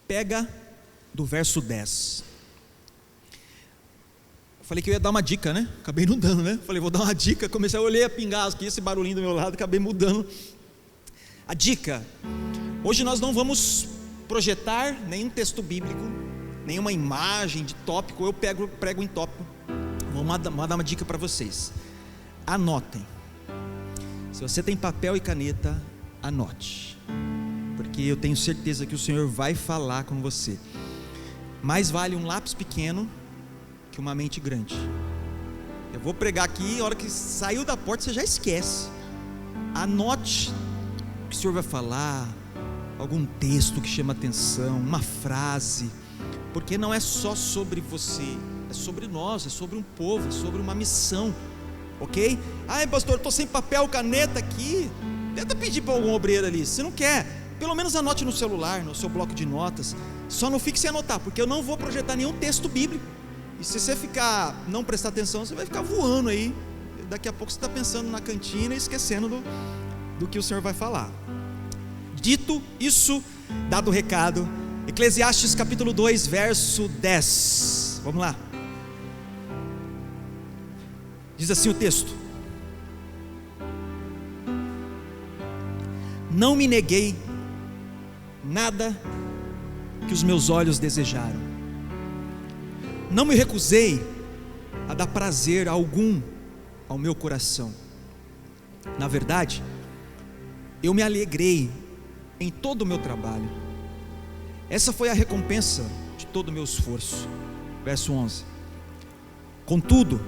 pega do verso 10. Falei que eu ia dar uma dica, né? Acabei não dando, né? Falei, vou dar uma dica. Comecei a olhar a pingar aqui, esse barulhinho do meu lado, acabei mudando. A dica: hoje nós não vamos projetar nenhum texto bíblico, nenhuma imagem de tópico. Eu prego em tópico. Vou dar uma dica para vocês. Anotem. Se você tem papel e caneta, anote, porque eu tenho certeza que o Senhor vai falar com você. Mais vale um lápis pequeno que uma mente grande. Eu vou pregar aqui, a hora que saiu da porta você já esquece. Anote o que o Senhor vai falar, algum texto que chama atenção, uma frase, porque não é só sobre você, é sobre nós, é sobre um povo, é sobre uma missão, ok? Ai, pastor, estou sem papel, caneta aqui. Tenta pedir para algum obreiro ali. Se não quer, pelo menos anote no celular, no seu bloco de notas. Só não fique sem anotar, porque eu não vou projetar nenhum texto bíblico. E se você não prestar atenção, você vai ficar voando aí. Daqui a pouco você está pensando na cantina e esquecendo do que o Senhor vai falar. Dito isso, dado o recado, Eclesiastes capítulo 2, verso 10. Vamos lá. Diz assim o texto: não me neguei nada que os meus olhos desejaram, não me recusei a dar prazer algum ao meu coração. Na verdade, eu me alegrei em todo o meu trabalho. Essa foi a recompensa de todo o meu esforço. Verso 11: contudo,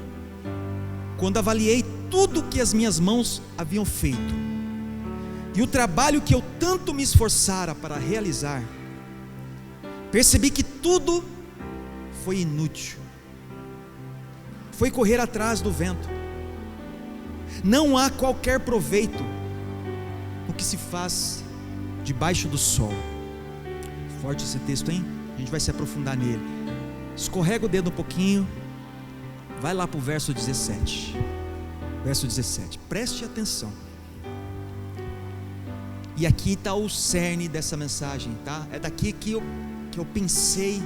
quando avaliei tudo que as minhas mãos haviam feito, e o trabalho que eu tanto me esforçara para realizar, percebi que tudo foi inútil, foi correr atrás do vento. Não há qualquer proveito no que se faz debaixo do sol. Forte esse texto, hein? A gente vai se aprofundar nele. Escorrega o dedo um pouquinho, vai lá para o verso 17. Verso 17, preste atenção. E aqui está o cerne dessa mensagem, tá? É daqui que eu pensei,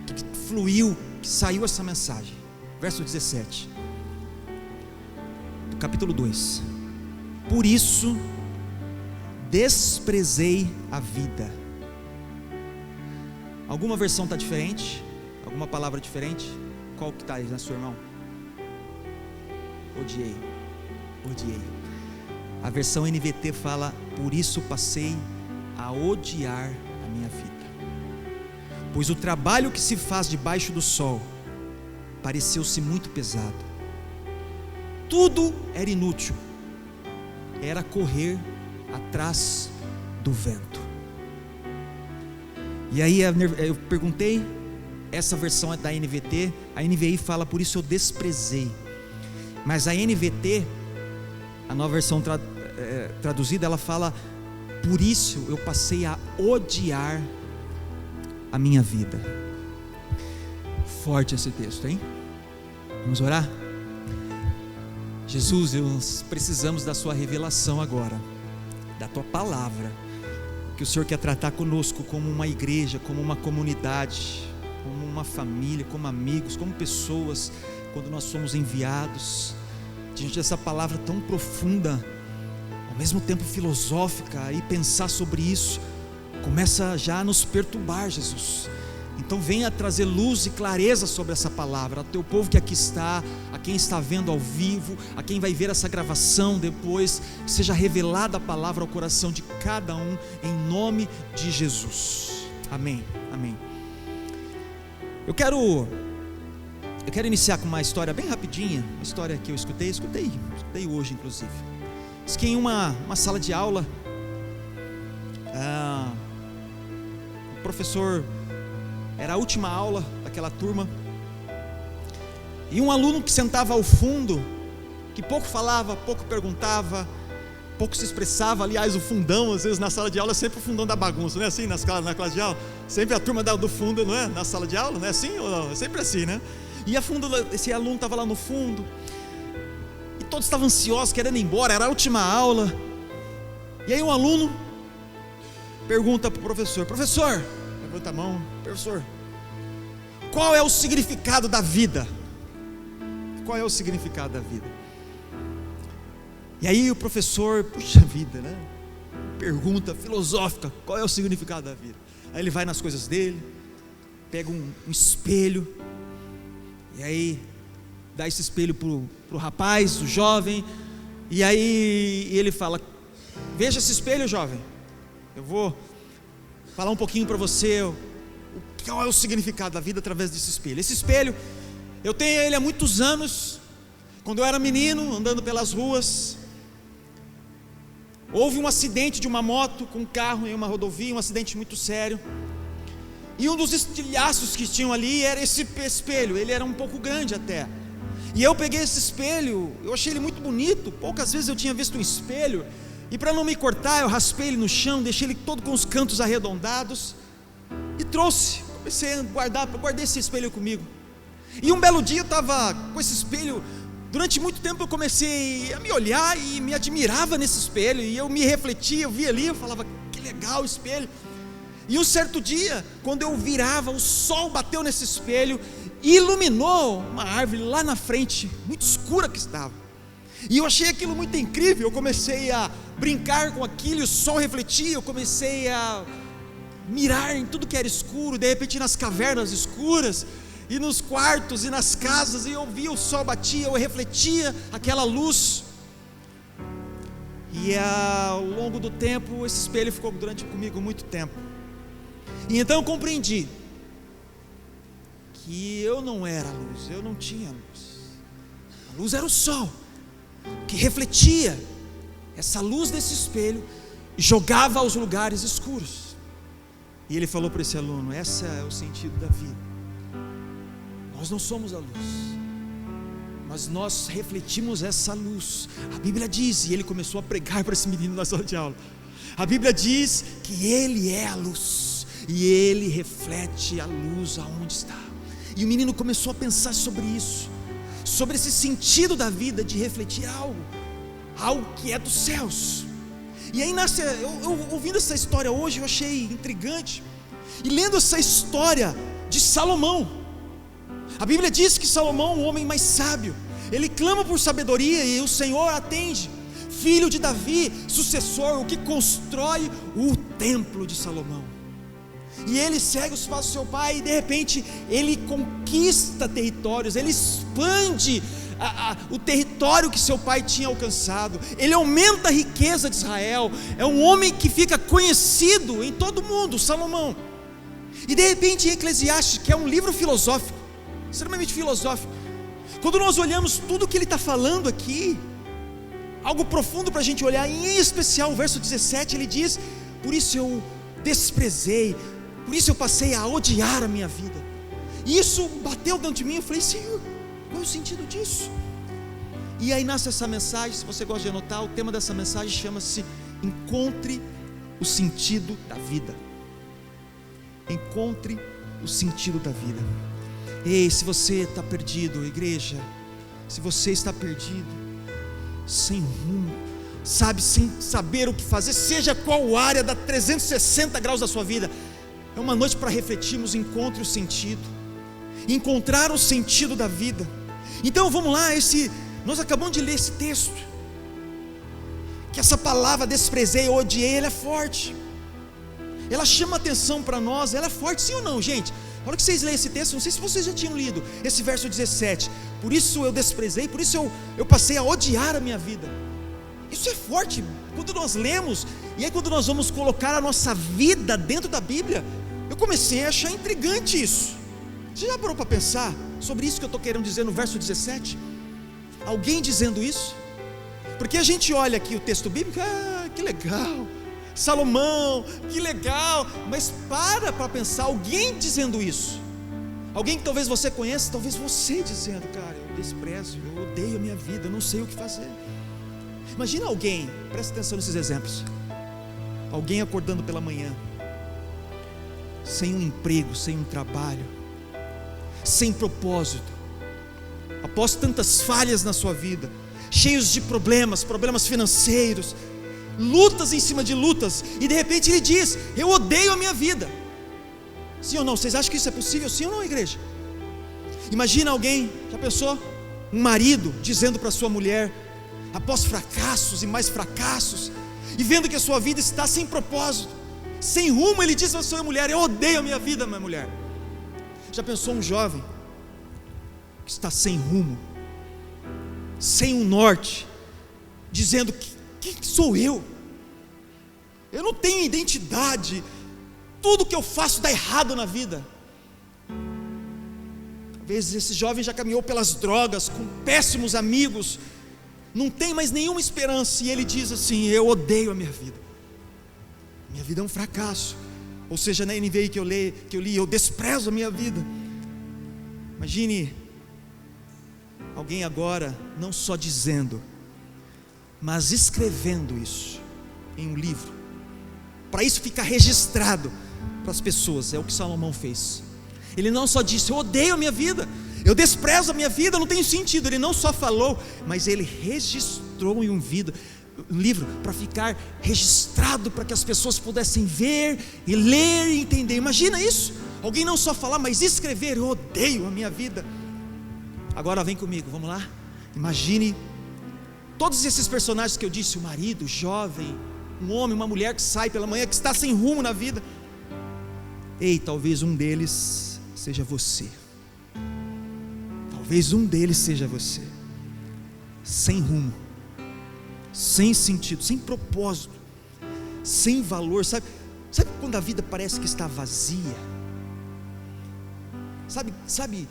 que fluiu, que saiu essa mensagem. Verso 17 do capítulo 2: por isso desprezei a vida. Alguma versão está diferente? Alguma palavra diferente? Qual que está aí na sua, irmão? Odiei. A versão NVT fala: por isso passei a odiar a minha vida, pois o trabalho que se faz debaixo do sol pareceu-se muito pesado. Tudo era inútil, era correr atrás do vento. E aí eu perguntei, essa versão é da NVT, a NVI fala: por isso eu desprezei. Mas a NVT, a nova versão traduzida, ela fala: por isso eu passei a odiar a minha vida. Forte esse texto, hein? Vamos orar? Jesus, nós precisamos da sua revelação agora, da tua palavra, que o Senhor quer tratar conosco como uma igreja, como uma comunidade, como uma família, como amigos, como pessoas, quando nós somos enviados diante dessa palavra tão profunda, ao mesmo tempo filosófica, e pensar sobre isso começa já a nos perturbar, Jesus. Então venha trazer luz e clareza sobre essa palavra, ao teu povo que aqui está, a quem está vendo ao vivo, a quem vai ver essa gravação depois, que seja revelada a palavra ao coração de cada um, em nome de Jesus, amém, amém. Eu quero iniciar com uma história bem rapidinha, uma história que eu escutei hoje inclusive. Diz que em uma sala de aula, o professor, era a última aula daquela turma, e um aluno que sentava ao fundo, que pouco falava, pouco perguntava, pouco se expressava. Aliás, o fundão, às vezes na sala de aula é sempre o fundão da bagunça, não é assim? Na classe de aula, sempre a turma do fundo, não é? Na sala de aula, não é assim ou não? É sempre assim, né? E esse aluno estava lá no fundo, e todos estavam ansiosos, querendo ir embora, era a última aula. E aí um aluno pergunta para o professor: professor, levanta a mão, professor, qual é o significado da vida? Qual é o significado da vida? E aí o professor, puxa vida, né? Pergunta filosófica, qual é o significado da vida? Aí ele vai nas coisas dele, pega um espelho, e aí dá esse espelho pro rapaz, o jovem, e aí ele fala: veja esse espelho, jovem, eu vou falar um pouquinho para você qual é o significado da vida através desse espelho. Esse espelho, eu tenho ele há muitos anos. Quando eu era menino, andando pelas ruas, houve um acidente de uma moto com um carro em uma rodovia, um acidente muito sério, e um dos estilhaços que tinham ali era esse espelho. Ele era um pouco grande até, e eu peguei esse espelho, eu achei ele muito bonito. Poucas vezes eu tinha visto um espelho, e para não me cortar, eu raspei ele no chão, deixei ele todo com os cantos arredondados, e comecei a guardei esse espelho comigo. E um belo dia eu estava com esse espelho. Durante muito tempo eu comecei a me olhar e me admirava nesse espelho, e eu me refletia, eu via ali, eu falava: que legal o espelho. E um certo dia, quando eu virava, o sol bateu nesse espelho e iluminou uma árvore lá na frente, muito escura que estava, e eu achei aquilo muito incrível. Eu comecei a brincar com aquilo, e o sol refletia, eu comecei a mirar em tudo que era escuro, de repente nas cavernas escuras, e nos quartos e nas casas, e eu via o sol batia, eu refletia aquela luz, e ao longo do tempo esse espelho ficou comigo muito tempo. E então eu compreendi que eu não era a luz, eu não tinha luz. A luz era o sol, que refletia essa luz desse espelho e jogava aos lugares escuros. E ele falou para esse aluno: esse é o sentido da vida. Nós não somos a luz, mas nós refletimos essa luz. A Bíblia diz, e ele começou a pregar para esse menino na sala de aula, a Bíblia diz que ele é a luz, e ele reflete a luz aonde está. E o menino começou a pensar sobre isso, sobre esse sentido da vida, de refletir algo que é dos céus. E aí eu ouvindo essa história hoje, eu achei intrigante, e lendo essa história de Salomão. A Bíblia diz que Salomão, o homem mais sábio, ele clama por sabedoria e o Senhor atende. Filho de Davi, sucessor, o que constrói o templo de Salomão. E ele segue os passos do seu pai, e de repente ele conquista territórios, ele expande o território que seu pai tinha alcançado, ele aumenta a riqueza de Israel. É um homem que fica conhecido em todo mundo, Salomão. E de repente em Eclesiastes, que é um livro filosófico, extremamente filosófico, quando nós olhamos tudo que ele está falando aqui, algo profundo para a gente olhar, em especial o verso 17, ele diz: por isso eu desprezei, por isso eu passei a odiar a minha vida. E isso bateu dentro de mim. Eu falei: Senhor, qual é o sentido disso? E aí nasce essa mensagem. Se você gosta de anotar, o tema dessa mensagem chama-se: encontre o sentido da vida. Encontre o sentido da vida. Ei, se você está perdido, igreja, se você está perdido, sem rumo, sem saber o que fazer, seja qual área da 360 graus da sua vida, é uma noite para refletirmos. Encontre o sentido, encontrar o sentido da vida. Então vamos lá, nós acabamos de ler esse texto, que essa palavra desprezei, odiei, ela é forte, ela chama atenção para nós, ela é forte, sim ou não, gente? A hora que vocês leem esse texto, não sei se vocês já tinham lido esse verso 17, por isso eu desprezei, por isso eu passei a odiar a minha vida. Isso é forte quando nós lemos, e aí quando nós vamos colocar a nossa vida dentro da Bíblia, eu comecei a achar intrigante isso. Você já parou para pensar sobre isso que eu estou querendo dizer no verso 17? Alguém dizendo isso? Porque a gente olha aqui o texto bíblico, que legal, Salomão, que legal, mas para pensar, alguém dizendo isso, alguém que talvez você conheça, talvez você dizendo: cara, eu desprezo, eu odeio a minha vida, eu não sei o que fazer. Imagina alguém, presta atenção nesses exemplos, alguém acordando pela manhã, sem um emprego, sem um trabalho, sem propósito, após tantas falhas na sua vida, cheios de problemas financeiros, lutas em cima de lutas, e de repente ele diz: eu odeio a minha vida. Sim ou não? Vocês acham que isso é possível? Sim ou não, igreja? Imagina alguém, já pensou? Um marido dizendo para sua mulher, após fracassos e mais fracassos, e vendo que a sua vida está sem propósito, sem rumo, ele diz para sua mulher: eu odeio a minha vida, minha mulher. Já pensou um jovem que está sem rumo, sem um norte, dizendo: quem sou eu? Eu não tenho identidade, tudo que eu faço dá errado na vida. Às vezes esse jovem já caminhou pelas drogas, com péssimos amigos, não tem mais nenhuma esperança, e ele diz assim: eu odeio a minha vida é um fracasso. Ou seja, na NVI que eu li, eu desprezo a minha vida. Imagine alguém agora, não só dizendo, mas escrevendo isso em um livro, para isso ficar registrado para as pessoas. É o que Salomão fez. Ele não só disse: eu odeio a minha vida, eu desprezo a minha vida, não tem sentido. Ele não só falou, mas ele registrou em um livro para ficar registrado, para que as pessoas pudessem ver e ler e entender. Imagina isso, alguém não só falar, mas escrever: eu odeio a minha vida. Agora vem comigo, vamos lá. Imagine todos esses personagens que eu disse: o marido, o jovem, um homem, uma mulher que sai pela manhã, que está sem rumo na vida. Ei, talvez um deles seja você. Talvez um deles seja você, sem rumo, sem sentido, sem propósito, sem valor. Sabe quando a vida parece que está vazia? Sabe,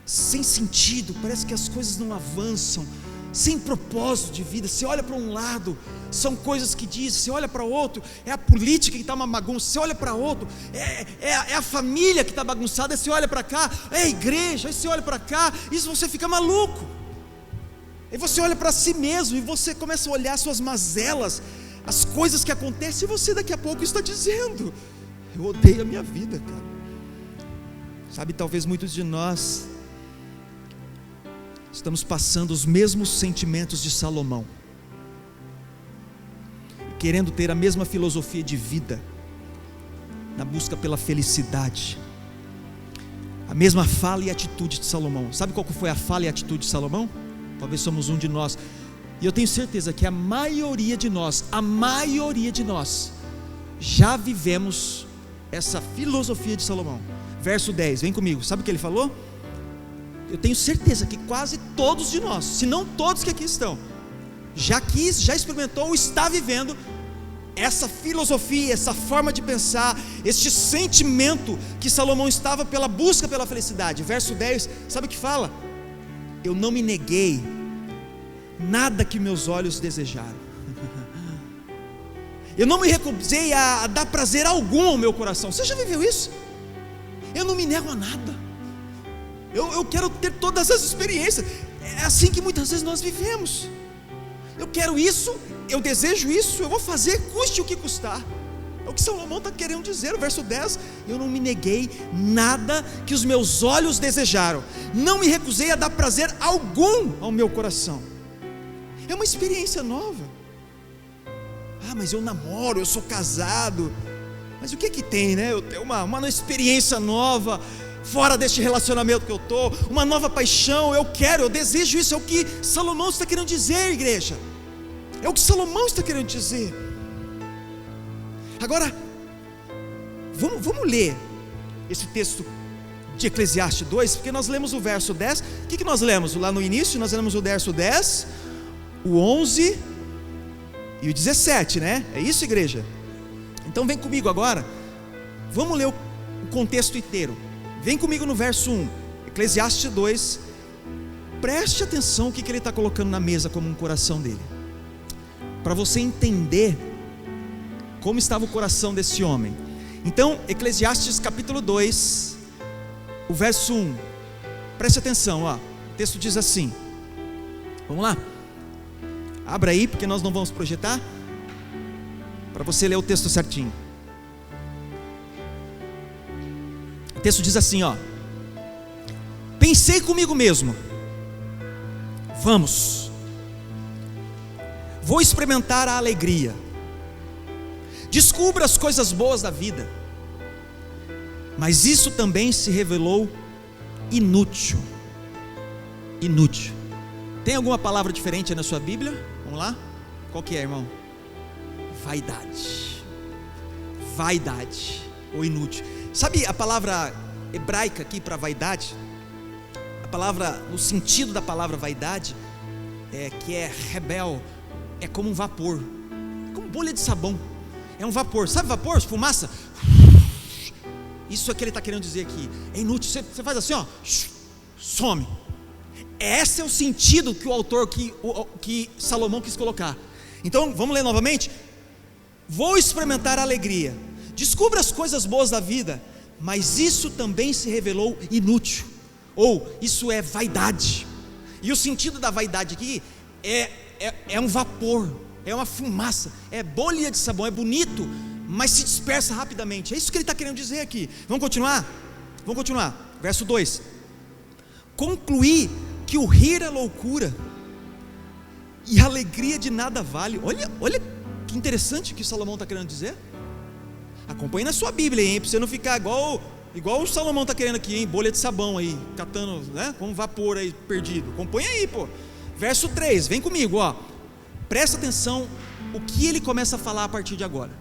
sem sentido, parece que as coisas não avançam, sem propósito de vida. Você olha para um lado, são coisas que dizem, você olha para outro, é a política que está uma bagunça, você olha para outro, é a família que está bagunçada, você olha para cá, é a igreja, aí você olha para cá, isso você fica maluco. Aí você olha para si mesmo e você começa a olhar suas mazelas, as coisas que acontecem, e você daqui a pouco está dizendo: eu odeio a minha vida, cara. Sabe, talvez muitos de nós estamos passando os mesmos sentimentos de Salomão, querendo ter a mesma filosofia de vida, na busca pela felicidade, a mesma fala e atitude de Salomão. Sabe qual foi a fala e a atitude de Salomão? Talvez somos um de nós, e eu tenho certeza que a maioria de nós já vivemos essa filosofia de Salomão. Verso 10, vem comigo, sabe o que ele falou? Eu tenho certeza que quase todos de nós, se não todos que aqui estão, já experimentou ou está vivendo essa filosofia, essa forma de pensar, este sentimento que Salomão estava pela busca pela felicidade. Verso 10, sabe o que fala? Eu não me neguei nada que meus olhos desejaram. Eu não me recusei a dar prazer algum ao meu coração. Você já viveu isso? Eu não me nego a nada. Eu quero ter todas as experiências. É assim que muitas vezes nós vivemos. Eu quero isso, eu desejo isso, eu vou fazer, custe o que custar. É o que Salomão está querendo dizer. O verso 10: eu não me neguei nada que os meus olhos desejaram, não me recusei a dar prazer algum ao meu coração. É uma experiência nova. Mas eu namoro, eu sou casado. Mas o que tem, né? Eu tenho uma experiência nova, fora deste relacionamento que eu estou, uma nova paixão, eu desejo isso. É o que Salomão está querendo dizer, igreja. É o que Salomão está querendo dizer. Agora, vamos ler esse texto de Eclesiastes 2, porque nós lemos o verso 10, o que nós lemos? Lá no início nós lemos o verso 10, o 11 e o 17, né? É isso, igreja? Então vem comigo agora, vamos ler o contexto inteiro. Vem comigo no verso 1, Eclesiastes 2, preste atenção o que ele está colocando na mesa como um coração dele, para você entender como estava o coração desse homem. Então, Eclesiastes capítulo 2, o verso 1, preste atenção, ó. O texto diz assim, vamos lá, abra aí, porque nós não vamos projetar, para você ler o texto certinho. O texto diz assim, ó: pensei comigo mesmo, vou experimentar a alegria, descubra as coisas boas da vida, mas isso também se revelou inútil. Inútil. Tem alguma palavra diferente aí na sua Bíblia? Vamos lá? Qual que é, irmão? Vaidade. Vaidade ou inútil. Sabe a palavra hebraica aqui para vaidade? A palavra, o sentido da palavra vaidade que é rebel, é como um vapor, como bolha de sabão. É um vapor, sabe vapor? Fumaça. Isso é que ele está querendo dizer aqui. É inútil, você faz assim, ó, some. Esse é o sentido que o autor, que Salomão quis colocar. Então vamos ler novamente. Vou experimentar a alegria, descubra as coisas boas da vida, mas isso também se revelou inútil, ou isso é vaidade. E o sentido da vaidade aqui é um vapor, é uma fumaça, é bolha de sabão, é bonito, mas se dispersa rapidamente. É isso que ele está querendo dizer aqui. Vamos continuar? Vamos continuar. Verso 2: concluí que o rir é loucura, e a alegria de nada vale. Olha que interessante o que Salomão está querendo dizer. Acompanhe na sua Bíblia, hein, para você não ficar igual o Salomão está querendo aqui, hein, bolha de sabão aí, catando, né, com vapor aí perdido. Acompanhe aí, pô. Verso 3, vem comigo, ó. Presta atenção o que ele começa a falar a partir de agora.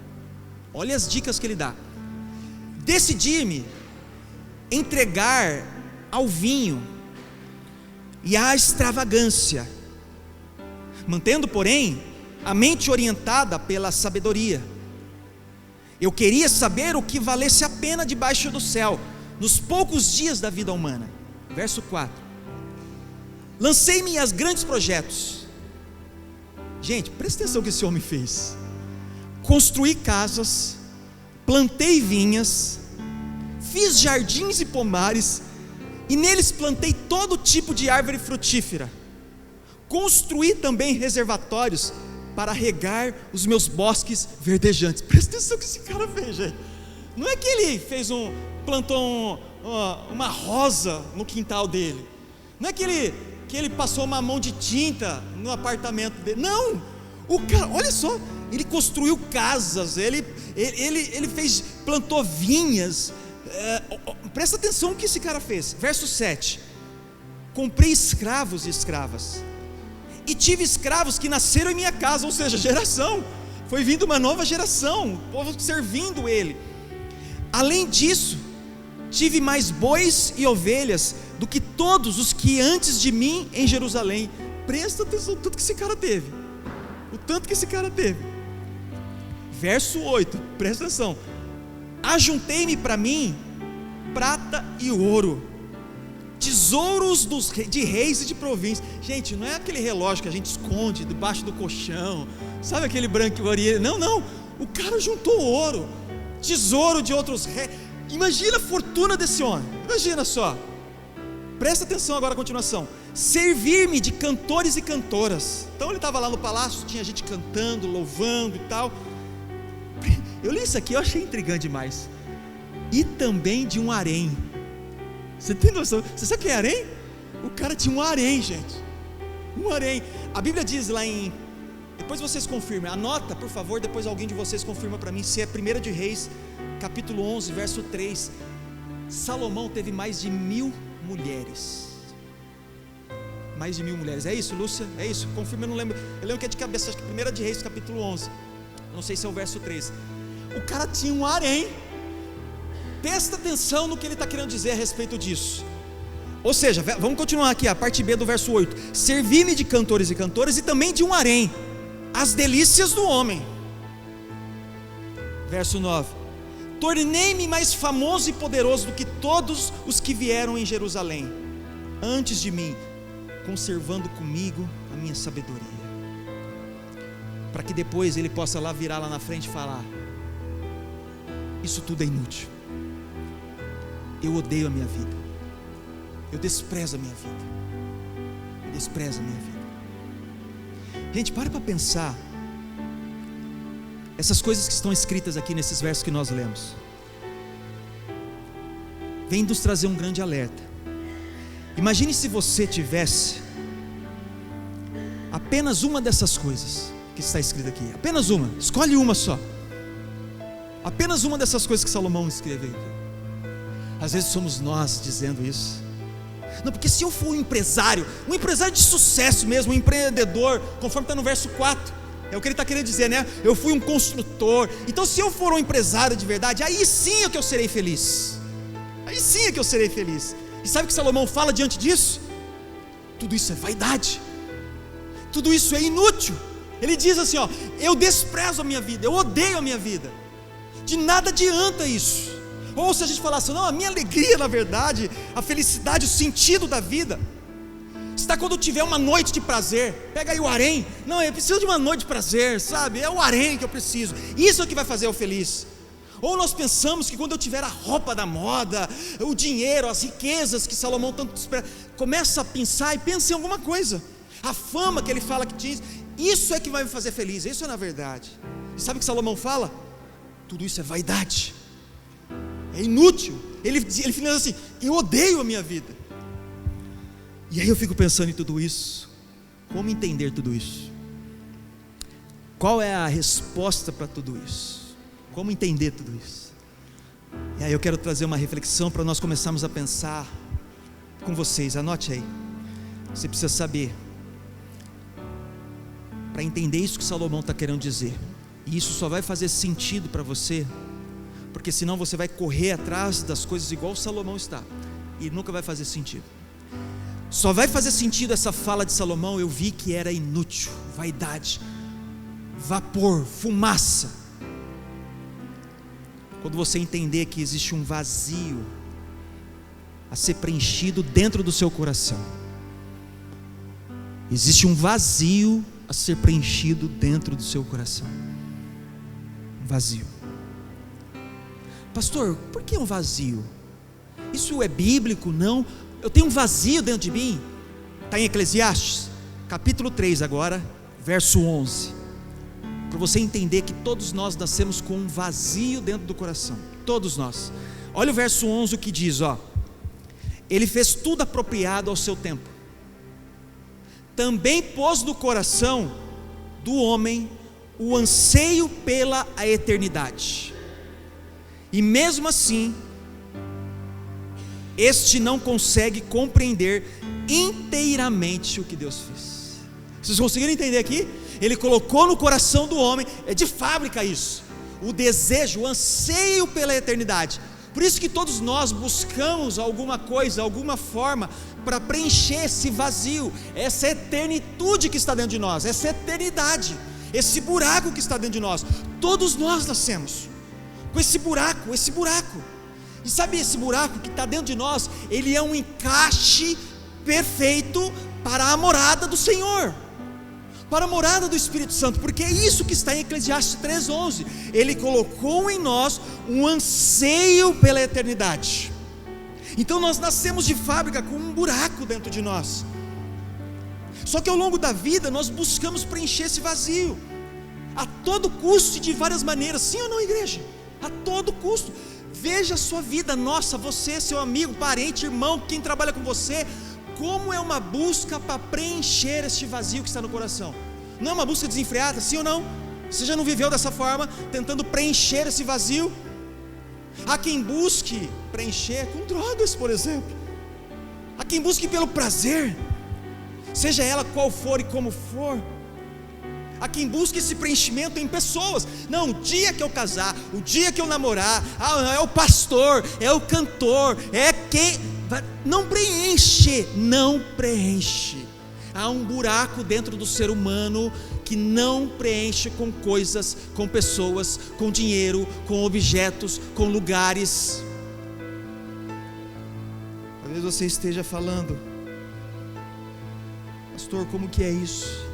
Olha as dicas que ele dá. Decidi-me entregar ao vinho e à extravagância, mantendo, porém, a mente orientada pela sabedoria. Eu queria saber o que valesse a pena debaixo do céu, nos poucos dias da vida humana. Verso 4: lancei-me a grandes projetos. Gente, presta atenção no que esse homem fez. Construí casas, plantei vinhas, fiz jardins e pomares, e neles plantei todo tipo de árvore frutífera. Construí também reservatórios para regar os meus bosques verdejantes. Presta atenção no que esse cara fez, gente. Não é que ele plantou uma rosa no quintal dele. Não é que ele passou uma mão de tinta no apartamento dele. Não, o cara, olha só, ele construiu casas, ele plantou vinhas. Presta atenção no que esse cara fez. Verso 7: comprei escravos e escravas, e tive escravos que nasceram em minha casa. Ou seja, geração, foi vindo uma nova geração, o povo servindo ele. Além disso, tive mais bois e ovelhas do que todos os que antes de mim em Jerusalém. Presta atenção no tanto que esse cara teve, o tanto que esse cara teve. Verso 8, presta atenção: ajuntei-me para mim prata e ouro, tesouros de reis e de províncias. Gente, não é aquele relógio que a gente esconde debaixo do colchão, sabe aquele branco oriente? Não, o cara juntou ouro, tesouro de outros reis. Imagina a fortuna desse homem, imagina só. Presta atenção agora a continuação: servir-me de cantores e cantoras. Então ele estava lá no palácio, tinha gente cantando, louvando e tal. Eu li isso aqui, eu achei intrigante demais. E também de um harém. Você tem noção? Você sabe o que é harém? O cara tinha um harém, gente. Um harém. A Bíblia diz lá em... Depois vocês confirmem, anota por favor, depois alguém de vocês confirma para mim, se é 1 de Reis, capítulo 11, verso 3. Salomão teve mais de 1000 mulheres. Mais de 1000 mulheres, é isso, Lúcia? É isso? Confirma, eu não lembro. Eu lembro que é de cabeça, acho que 1 de Reis, capítulo 11. Não sei se é o verso 3. O cara tinha um harém. Presta atenção no que ele está querendo dizer a respeito disso. Ou seja, vamos continuar aqui, a parte B do verso 8: servi-me de cantores e cantoras e também de um harém, as delícias do homem. Verso 9: tornei-me mais famoso e poderoso do que todos os que vieram em Jerusalém antes de mim, conservando comigo a minha sabedoria, para que depois ele possa virar lá na frente e falar: isso tudo é inútil, eu odeio a minha vida, eu desprezo a minha vida, eu desprezo a minha vida. Gente, para pensar essas coisas que estão escritas aqui nesses versos que nós lemos. Vem nos trazer um grande alerta. Imagine se você tivesse apenas uma dessas coisas que está escrita aqui, apenas uma, escolhe uma só, apenas uma dessas coisas que Salomão escreveu aqui. Às vezes somos nós dizendo isso. Não, porque se eu for um empresário de sucesso mesmo, um empreendedor, conforme está no verso 4, é o que ele está querendo dizer, né? Eu fui um construtor. Então, se eu for um empresário de verdade, aí sim é que eu serei feliz. Aí sim é que eu serei feliz. E sabe o que Salomão fala diante disso? Tudo isso é vaidade. Tudo isso é inútil. Ele diz assim, ó: eu desprezo a minha vida, eu odeio a minha vida. De nada adianta isso. Ou se a gente falasse, não, a minha alegria, na verdade, a felicidade, o sentido da vida está quando tiver uma noite de prazer. Pega aí o harém. Não, eu preciso de uma noite de prazer, sabe? É o harém que eu preciso. Isso é o que vai fazer eu feliz. Ou nós pensamos que quando eu tiver a roupa da moda, o dinheiro, as riquezas que Salomão tanto espera, começa a pensar e pensa em alguma coisa. A fama que ele fala que diz, isso é que vai me fazer feliz. Isso é na verdade. E sabe o que Salomão fala? Tudo isso é vaidade. É inútil. Ele finaliza assim: eu odeio a minha vida. E aí eu fico pensando em tudo isso. Como entender tudo isso? Qual é a resposta para tudo isso? Como entender tudo isso? E aí eu quero trazer uma reflexão para nós começarmos a pensar com vocês. Anote aí. Você precisa saber, para entender isso que Salomão está querendo dizer. E isso só vai fazer sentido para você, porque senão você vai correr atrás das coisas igual Salomão está, e nunca vai fazer sentido. Só vai fazer sentido essa fala de Salomão. Eu vi que era inútil, vaidade, vapor, fumaça, quando você entender que existe um vazio a ser preenchido dentro do seu coração. Existe um vazio a ser preenchido dentro do seu coração. Um vazio. Pastor, por que um vazio? Isso é bíblico? Não. Eu tenho um vazio dentro de mim. Está em Eclesiastes, capítulo 3 agora, verso 11. Para você entender que todos nós nascemos com um vazio dentro do coração. Todos nós. Olha o verso 11, o que diz, ó: ele fez tudo apropriado ao seu tempo. Também pôs no coração do homem o anseio pela a eternidade. E mesmo assim, este não consegue compreender inteiramente o que Deus fez. Vocês conseguiram entender aqui? Ele colocou no coração do homem, é de fábrica isso, o desejo, o anseio pela eternidade. Por isso que todos nós buscamos alguma coisa, alguma forma para preencher esse vazio, essa eternitude que está dentro de nós, essa eternidade, esse buraco que está dentro de nós. Todos nós nascemos com esse buraco. E sabe, esse buraco que está dentro de nós, ele é um encaixe perfeito para a morada do Senhor, para a morada do Espírito Santo, porque é isso que está em Eclesiastes 3:11. Ele colocou em nós um anseio pela eternidade. Então nós nascemos de fábrica com um buraco dentro de nós. Só que ao longo da vida nós buscamos preencher esse vazio a todo custo e de várias maneiras. Sim ou não, igreja? A todo custo. Veja a sua vida, nossa, você, seu amigo, parente, irmão, quem trabalha com você, como é uma busca para preencher este vazio que está no coração. Não é uma busca desenfreada, sim ou não? Você já não viveu dessa forma, tentando preencher esse vazio? Há quem busque preencher com drogas, por exemplo. Há quem busque pelo prazer, seja ela qual for e como for. Há quem busque esse preenchimento em pessoas. Não, o dia que eu casar, o dia que eu namorar, é o pastor, é o cantor, é quem... Não preenche. Há um buraco dentro do ser humano que não preenche com coisas, com pessoas, com dinheiro, com objetos, com lugares. Talvez você esteja falando: pastor, como que é isso?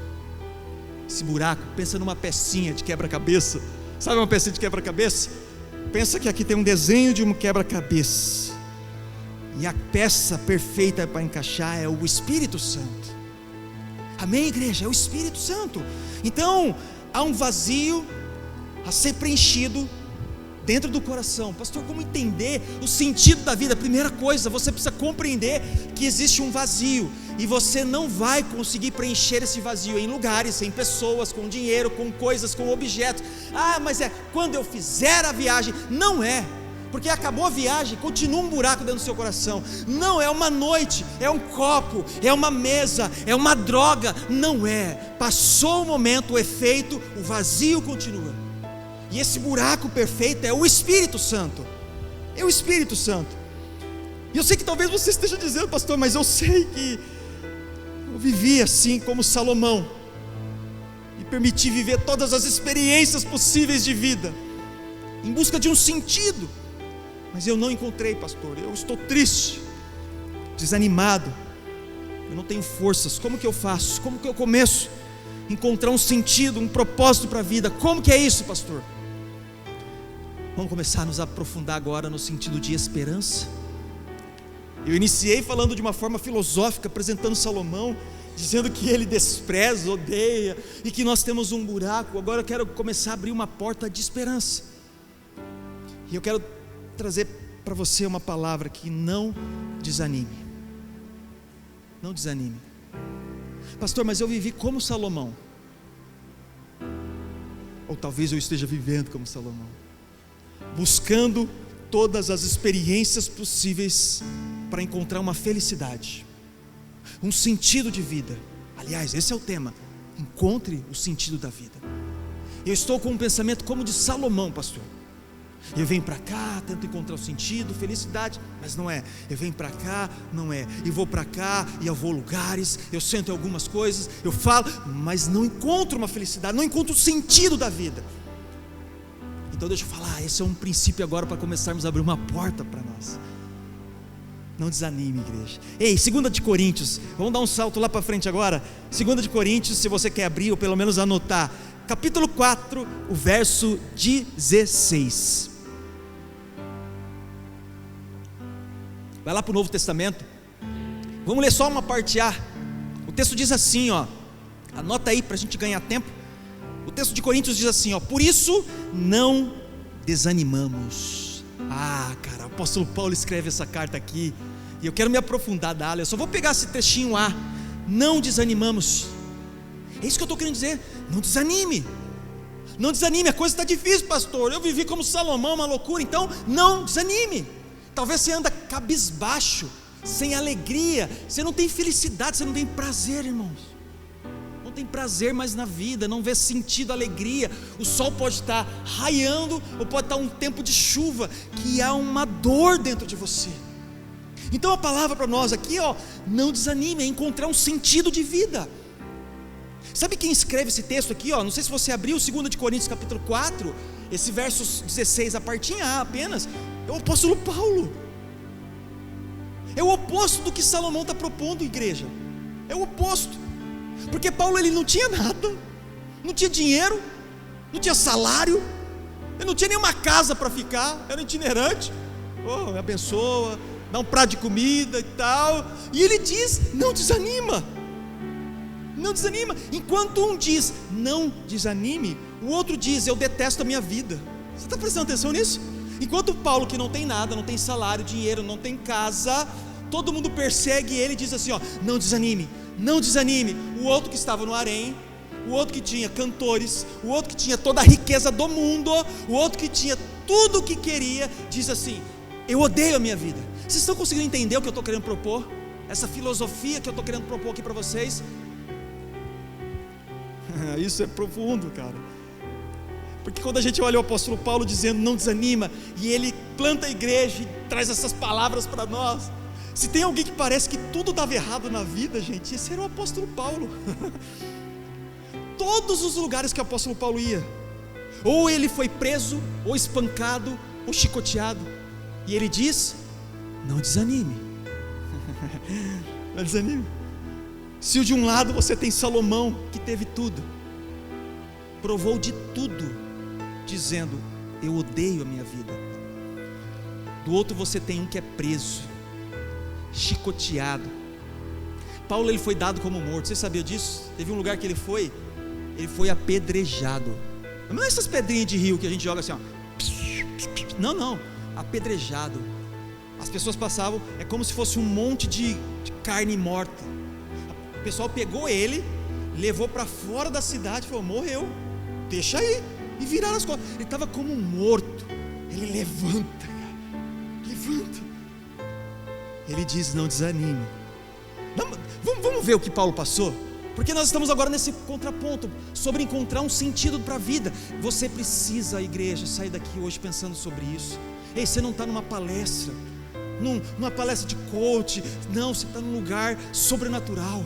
Esse buraco, pensa numa pecinha de quebra-cabeça. Sabe uma pecinha de quebra-cabeça? Pensa que aqui tem um desenho de um quebra-cabeça, e a peça perfeita para encaixar é o Espírito Santo. Amém, igreja? É o Espírito Santo. Então há um vazio a ser preenchido dentro do coração. Pastor, como entender o sentido da vida? Primeira coisa, você precisa compreender que existe um vazio, e você não vai conseguir preencher esse vazio em lugares, em pessoas, com dinheiro, com coisas, com objetos. Mas é quando eu fizer a viagem. Não é, porque acabou a viagem, continua um buraco dentro do seu coração. Não, é uma noite, é um copo, é uma mesa, é uma droga. Não é, passou o momento, o efeito, o vazio continua. E esse buraco perfeito é o Espírito Santo. É o Espírito Santo. E eu sei que talvez você esteja dizendo, pastor, mas eu sei que eu vivi assim como Salomão, e permiti viver todas as experiências possíveis de vida, em busca de um sentido, mas eu não encontrei, pastor. Eu estou triste, desanimado, eu não tenho forças. Como que eu faço? Como que eu começo a encontrar um sentido, um propósito para a vida? Como que é isso, pastor? Vamos começar a nos aprofundar agora no sentido de esperança. Eu iniciei falando de uma forma filosófica, apresentando Salomão, dizendo que ele despreza, odeia, e que nós temos um buraco. Agora eu quero começar a abrir uma porta de esperança, e eu quero trazer para você uma palavra que não desanime. Não desanime. Pastor, mas eu vivi como Salomão. Ou talvez eu esteja vivendo como Salomão, buscando todas as experiências possíveis para encontrar uma felicidade, um sentido de vida. Aliás, esse é o tema: encontre o sentido da vida. Eu estou com um pensamento como de Salomão, pastor. Eu venho para cá, tento encontrar o sentido, felicidade, mas não é. Eu venho para cá, não é. E vou para cá, e eu vou a lugares, eu sento em algumas coisas, eu falo, mas não encontro uma felicidade, não encontro o sentido da vida. Então deixa eu falar, esse é um princípio agora para começarmos a abrir uma porta para nós. Não desanime, igreja. Ei, 2 de Coríntios, vamos dar um salto lá para frente agora. 2 de Coríntios, se você quer abrir ou pelo menos anotar, capítulo 4, o verso 16. Vai lá para o Novo Testamento. Vamos ler só uma parte A. O texto diz assim, ó, anota aí para a gente ganhar tempo. O texto de Coríntios diz assim, ó: por isso não desanimamos. Cara, o apóstolo Paulo escreve essa carta aqui, e eu quero me aprofundar dela. Eu só vou pegar esse trechinho A. Não desanimamos. É isso que eu estou querendo dizer. Não desanime. Não desanime, a coisa está difícil, pastor. Eu vivi como Salomão, uma loucura. Então não desanime. Talvez você anda cabisbaixo, sem alegria, você não tem felicidade, você não tem prazer, irmãos. Não tem prazer mais na vida, não vê sentido, alegria. O sol pode estar raiando, ou pode estar um tempo de chuva, que há uma dor dentro de você. Então a palavra para nós aqui, ó, não desanime, é encontrar um sentido de vida. Sabe quem escreve esse texto aqui, ó? Não sei se você abriu 2 de Coríntios capítulo 4, esse verso 16, a partinha A apenas. É o apóstolo Paulo. É o oposto do que Salomão está propondo, igreja. É o oposto. Porque Paulo, ele não tinha nada, não tinha dinheiro, não tinha salário, ele não tinha nenhuma casa para ficar, era itinerante. Me abençoa, dá um prato de comida e tal. E ele diz: não desanima. Não desanima. Enquanto um diz não desanime, o outro diz: eu detesto a minha vida. Você está prestando atenção nisso? Enquanto Paulo, que não tem nada, não tem salário, dinheiro, não tem casa, todo mundo persegue ele e diz assim, ó: não desanime, não desanime. O outro que estava no harém, o outro que tinha cantores, o outro que tinha toda a riqueza do mundo, o outro que tinha tudo o que queria, diz assim: eu odeio a minha vida. Vocês estão conseguindo entender o que eu estou querendo propor? Essa filosofia que eu estou querendo propor aqui para vocês? Isso é profundo, cara. Porque quando a gente olha o apóstolo Paulo dizendo não desanima, e ele planta a igreja e traz essas palavras para nós, se tem alguém que parece que tudo dava errado na vida, gente, esse era o apóstolo Paulo. Todos os lugares que o apóstolo Paulo ia, ou ele foi preso, ou espancado, ou chicoteado, e ele diz: não desanime. Não desanime. Se de um lado você tem Salomão, que teve tudo, provou de tudo, dizendo: eu odeio a minha vida. Do outro você tem um que é preso, chicoteado. Paulo, ele foi dado como morto. Você sabia disso? Teve um lugar que ele foi apedrejado. Não é essas pedrinhas de rio que a gente joga assim, ó. Não, apedrejado. As pessoas passavam, é como se fosse um monte de carne morta. O pessoal pegou ele, levou para fora da cidade e falou: morreu, deixa aí. E viraram as costas. Ele estava como um morto. Ele levanta, ele diz: não desanime. Vamos ver o que Paulo passou? Porque nós estamos agora nesse contraponto sobre encontrar um sentido para a vida. Você precisa, igreja, sair daqui hoje pensando sobre isso. Ei, você não está numa palestra, numa palestra de coach. Não, você está num lugar sobrenatural.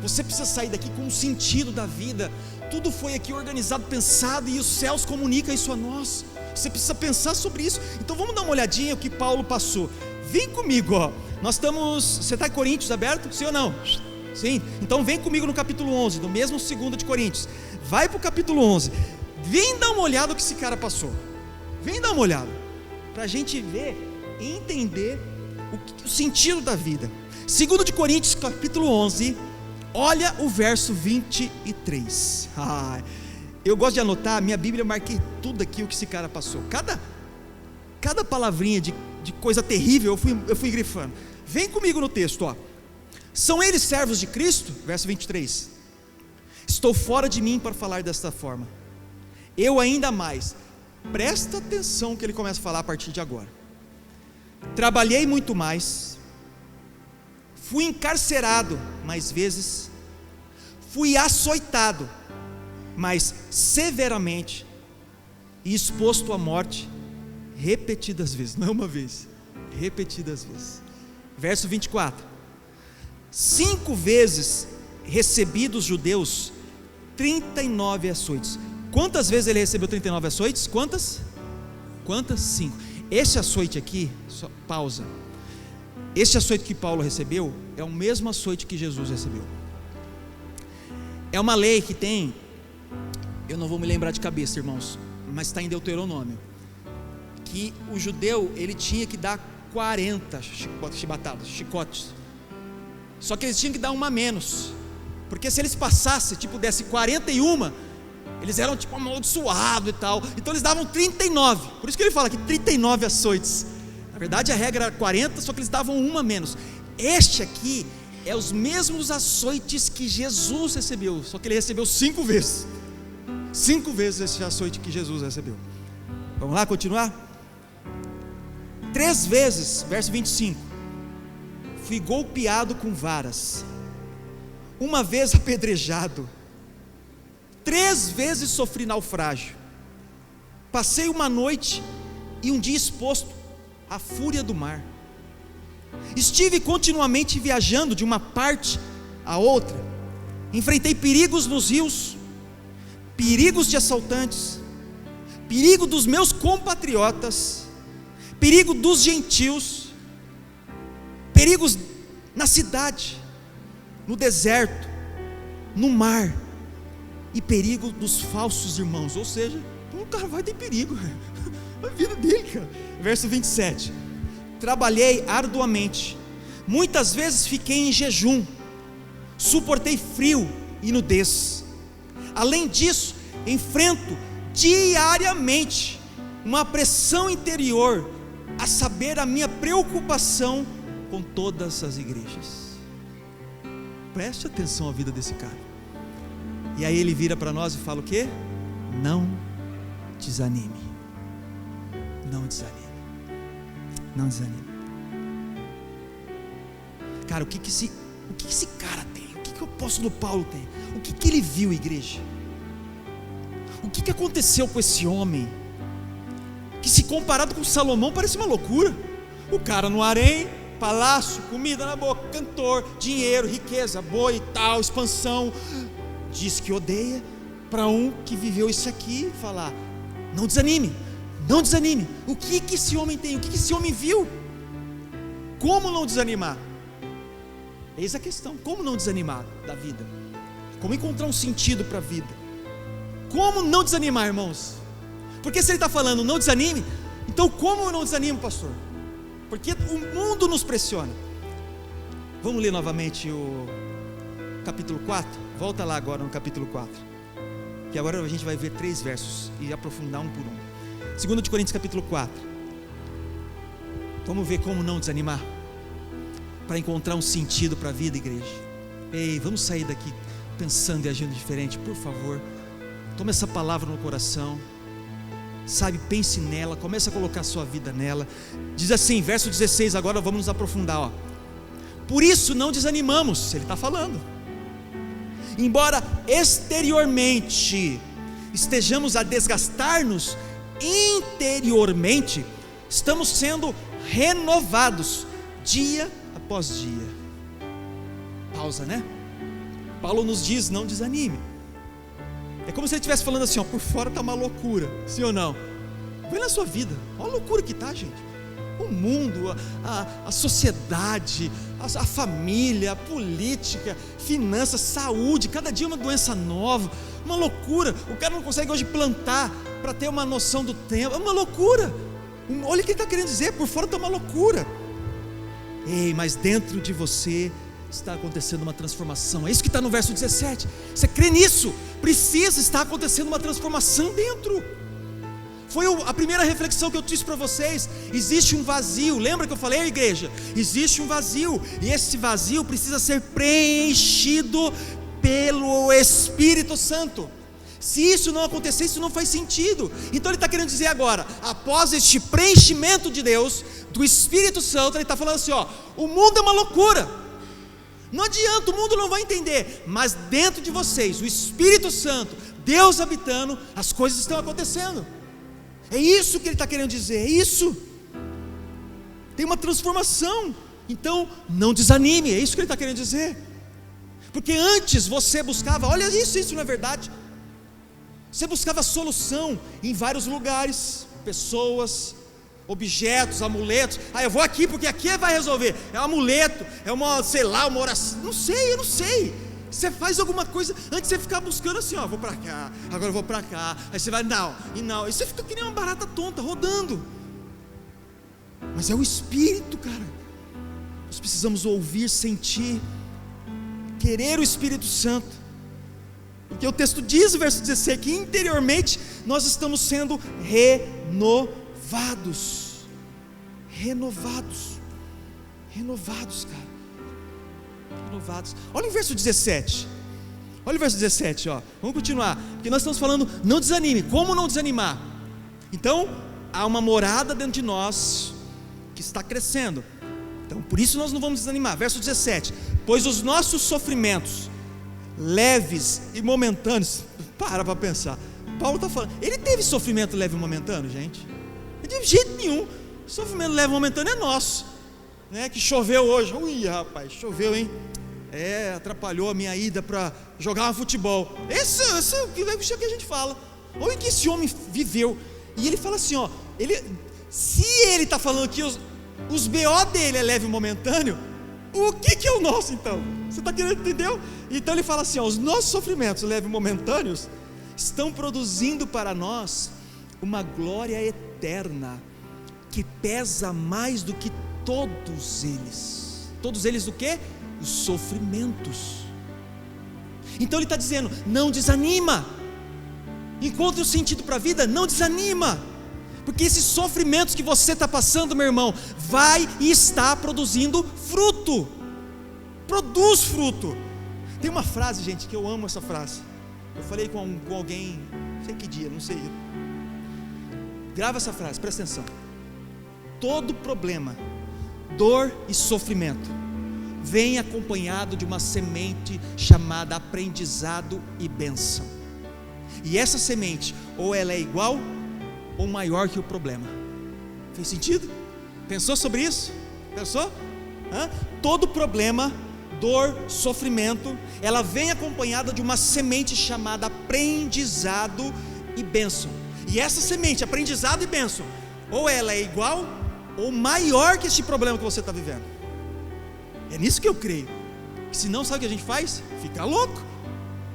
Você precisa sair daqui com um sentido da vida. Tudo foi aqui organizado, pensado, e os céus comunicam isso a nós. Você precisa pensar sobre isso. Então vamos dar uma olhadinha o que Paulo passou. Vem comigo, ó. Nós estamos... Você está em Coríntios aberto? Sim ou não? Sim? Então vem comigo no capítulo 11, no mesmo 2 de Coríntios. Vai para o capítulo 11. Vem dar uma olhada no que esse cara passou. Vem dar uma olhada, para a gente ver e entender o sentido da vida. 2 de Coríntios, capítulo 11. Olha o verso 23. Eu gosto de anotar, minha Bíblia, eu marquei tudo aqui o que esse cara passou. Cada palavrinha de coisa terrível eu fui grifando. Vem comigo no texto, ó. São eles servos de Cristo? Verso 23. Estou fora de mim para falar desta forma. Eu ainda mais. Presta atenção que ele começa a falar a partir de agora. Trabalhei muito mais. Fui encarcerado mais vezes. Fui açoitado mais severamente. E exposto à morte repetidas vezes. Não uma vez, repetidas vezes. Verso 24. 5 vezes recebi dos judeus 39 açoites. Quantas vezes ele recebeu 39 açoites? Quantas? 5. Esse açoite aqui, só pausa. Este açoite que Paulo recebeu é o mesmo açoite que Jesus recebeu. É uma lei que tem, eu não vou me lembrar de cabeça, irmãos, mas está em Deuteronômio, que o judeu, ele tinha que dar 40 chicotes. Só que eles tinham que dar uma a menos, porque se eles passassem, desse 41, eles eram amaldiçoados e tal. Então eles davam 39, por isso que ele fala que 39 açoites. Na verdade a regra era 40, só que eles davam uma a menos. Este aqui é os mesmos açoites que Jesus recebeu, só que ele recebeu 5 vezes. 5 vezes esse açoite que Jesus recebeu. Vamos lá continuar? 3 vezes, verso 25. Fui golpeado com varas, uma vez apedrejado, 3 vezes sofri naufrágio, passei uma noite e um dia exposto à fúria do mar, estive continuamente viajando de uma parte a outra, enfrentei perigos nos rios, perigos de assaltantes, perigo dos meus compatriotas, perigo dos gentios, perigos na cidade, no deserto, no mar, e perigo dos falsos irmãos. Ou seja, o cara vai ter perigo, a vida dele, cara. Verso 27. Trabalhei arduamente, muitas vezes fiquei em jejum, suportei frio e nudez. Além disso, enfrento diariamente uma pressão interior, a saber, a minha preocupação com todas as igrejas. Preste atenção à vida desse cara. E aí ele vira para nós e fala o quê? Não desanime. Não desanime. Não desanime. Cara, o que esse cara tem? O que o apóstolo Paulo tem? O que ele viu, igreja? O que aconteceu com esse homem? Que se comparado com Salomão parece uma loucura. O cara no harém, palácio, comida na boca, cantor, dinheiro, riqueza, boi e tal, expansão. Diz que odeia, para um que viveu isso aqui, falar: não desanime, não desanime. O que esse homem tem? O que esse homem viu? Como não desanimar? Eis a questão: como não desanimar da vida? Como encontrar um sentido para a vida? Como não desanimar, irmãos? Porque se ele está falando não desanime, então como eu não desanimo, pastor? Porque o mundo nos pressiona. Vamos ler novamente o capítulo 4? Volta lá agora no capítulo 4, que agora a gente vai ver 3 versos e aprofundar um por um. 2 de Coríntios capítulo 4. Vamos ver como não desanimar, para encontrar um sentido para a vida, igreja. Ei, vamos sair daqui pensando e agindo diferente, por favor. Tome essa palavra no coração, sabe, pense nela, comece a colocar a sua vida nela. Diz assim, verso 16, agora vamos nos aprofundar, ó. Por isso não desanimamos, ele está falando. Embora exteriormente estejamos a desgastar-nos, interiormente estamos sendo renovados dia após dia. Pausa, né? Paulo nos diz: não desanime. É como se ele estivesse falando assim, ó, por fora está uma loucura, sim ou não? Vê na sua vida, olha a loucura que está, gente. O mundo, a sociedade, a família, a política, finanças, saúde, cada dia uma doença nova, uma loucura. O cara não consegue hoje plantar para ter uma noção do tempo, é uma loucura. Olha o que ele está querendo dizer, por fora está uma loucura. Ei, mas dentro de você está acontecendo uma transformação. É isso que está no verso 17. Você crê nisso? Precisa estar acontecendo uma transformação dentro. Foi a primeira reflexão que eu disse para vocês. Existe um vazio, lembra que eu falei, igreja? Existe um vazio, e esse vazio precisa ser preenchido pelo Espírito Santo. Se isso não acontecer, isso não faz sentido. Então ele está querendo dizer agora, após este preenchimento de Deus, do Espírito Santo, ele está falando assim, ó, o mundo é uma loucura, não adianta, o mundo não vai entender, mas dentro de vocês, o Espírito Santo, Deus habitando, as coisas estão acontecendo. É isso que ele está querendo dizer, é isso. Tem uma transformação. Então não desanime, é isso que ele está querendo dizer. Porque antes você buscava, olha isso não é verdade. Você buscava solução em vários lugares, pessoas, objetos, amuletos. Eu vou aqui porque aqui vai resolver. É um amuleto, é uma, sei lá, uma oração. Eu não sei. Você faz alguma coisa, antes você ficar buscando assim, ó, vou para cá, agora eu vou para cá, aí você vai, não, e você fica que nem uma barata tonta, rodando. Mas é o Espírito, cara. Nós precisamos ouvir, sentir, querer o Espírito Santo, porque o texto diz, verso 16, que interiormente nós estamos sendo renovados, cara. Renovados. Olha o verso 17. Olha o verso 17, ó. Vamos continuar, porque nós estamos falando, não desanime. Como não desanimar? Então, há uma morada dentro de nós que está crescendo. Então, por isso nós não vamos desanimar. Verso 17. Pois os nossos sofrimentos leves e momentâneos, para pensar. Paulo está falando, ele teve sofrimento leve e momentâneo, gente? De jeito nenhum. O sofrimento leve e momentâneo é nosso, né? Que choveu hoje. Ui, rapaz, choveu, hein? Atrapalhou a minha ida para jogar um futebol. Esse é o que a gente fala. Olha o que esse homem viveu. E ele fala assim, ó, se ele está falando que os BO dele é leve e momentâneo, o que é o nosso então? Você está querendo entender? Então ele fala assim, ó, os nossos sofrimentos leves e momentâneos estão produzindo para nós uma glória eterna, que pesa mais do que todos eles. Todos eles o quê? Os sofrimentos. Então ele está dizendo, não desanima, encontre o sentido para a vida, não desanima, porque esses sofrimentos que você está passando, meu irmão, vai e está produzindo fruto, produz fruto. Tem uma frase, gente, que eu amo essa frase, eu falei com alguém, não sei que dia, não sei, grava essa frase, presta atenção. Todo problema, dor e sofrimento vem acompanhado de uma semente chamada aprendizado e bênção. E essa semente, ou ela é igual ou maior que o problema. Fez sentido? Pensou sobre isso? Pensou? Todo problema, dor, sofrimento, ela vem acompanhada de uma semente chamada aprendizado e bênção. E essa semente, aprendizado e bênção, ou ela é igual ou maior que este problema que você está vivendo. É nisso que eu creio. Se não, sabe o que a gente faz? Fica louco.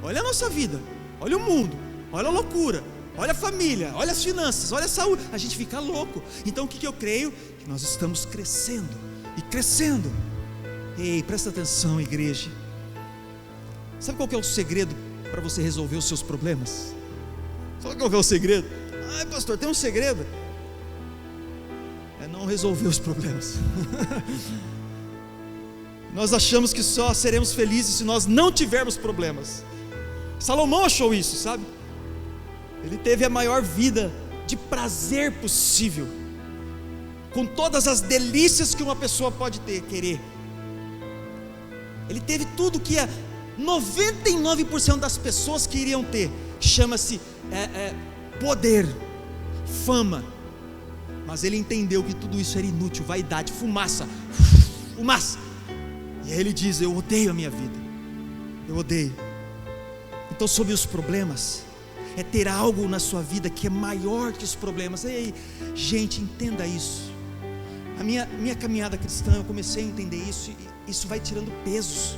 Olha a nossa vida, olha o mundo, olha a loucura, olha a família, olha as finanças, olha a saúde. A gente fica louco. Então o que eu creio? Que nós estamos crescendo e crescendo. Ei, presta atenção, igreja. Sabe qual que é o segredo para você resolver os seus problemas? Sabe qual que é o segredo? Ai, pastor, tem um segredo. É não resolver os problemas. Nós achamos que só seremos felizes se nós não tivermos problemas. Salomão achou isso, sabe? Ele teve a maior vida de prazer possível, com todas as delícias que uma pessoa pode querer. Ele teve tudo que 99% das pessoas queriam ter. Chama-se poder, fama. Mas ele entendeu que tudo isso era inútil, vaidade, fumaça. E aí ele diz: eu odeio a minha vida, eu odeio. Então, sobre os problemas, é ter algo na sua vida que é maior que os problemas. E aí, gente, entenda isso. A minha caminhada cristã, eu comecei a entender isso, e isso vai tirando pesos,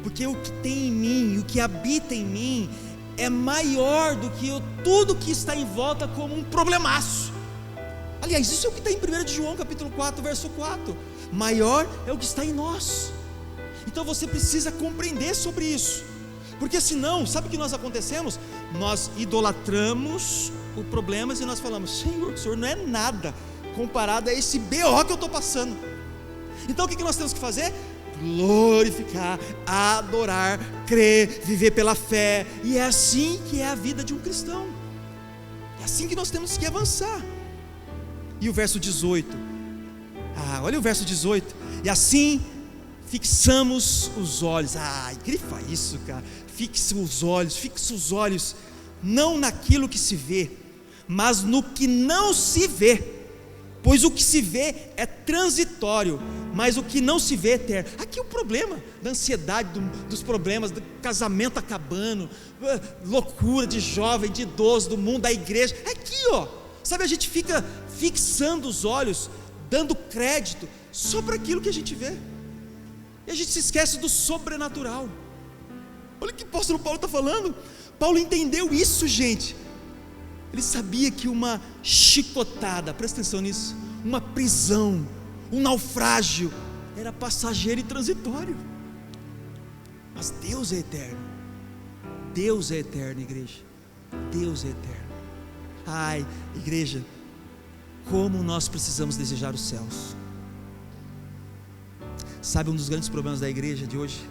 porque o que tem em mim, o que habita em mim, é maior do que tudo que está em volta como um problemaço. Aliás, isso é o que está em 1 João capítulo 4, verso 4. Maior é o que está em nós. Então você precisa compreender sobre isso, porque senão, sabe o que nós acontecemos? Nós idolatramos o problema e nós falamos: Senhor, o Senhor não é nada comparado a esse BO que eu estou passando. Então o que nós temos que fazer? Glorificar, adorar, crer, viver pela fé. E é assim que é a vida de um cristão. É assim que nós temos que avançar. E o verso 18, olha o verso 18: e assim fixamos os olhos. Grifa isso, cara. Fixe os olhos, não naquilo que se vê, mas no que não se vê, pois o que se vê é transitório, mas o que não se vê é eterno. Aqui o problema da ansiedade, dos problemas, do casamento acabando, loucura de jovem, de idoso, do mundo, da igreja, é aqui, sabe, a gente fica fixando os olhos, dando crédito só para aquilo que a gente vê, e a gente se esquece do sobrenatural. Olha o que o apóstolo Paulo está falando. Paulo entendeu isso, gente. Ele sabia que uma chicotada, presta atenção nisso, uma prisão, um naufrágio, era passageiro e transitório. Mas Deus é eterno. Deus é eterno, igreja. Deus é eterno. Igreja, como nós precisamos desejar os céus. Sabe um dos grandes problemas da igreja de hoje?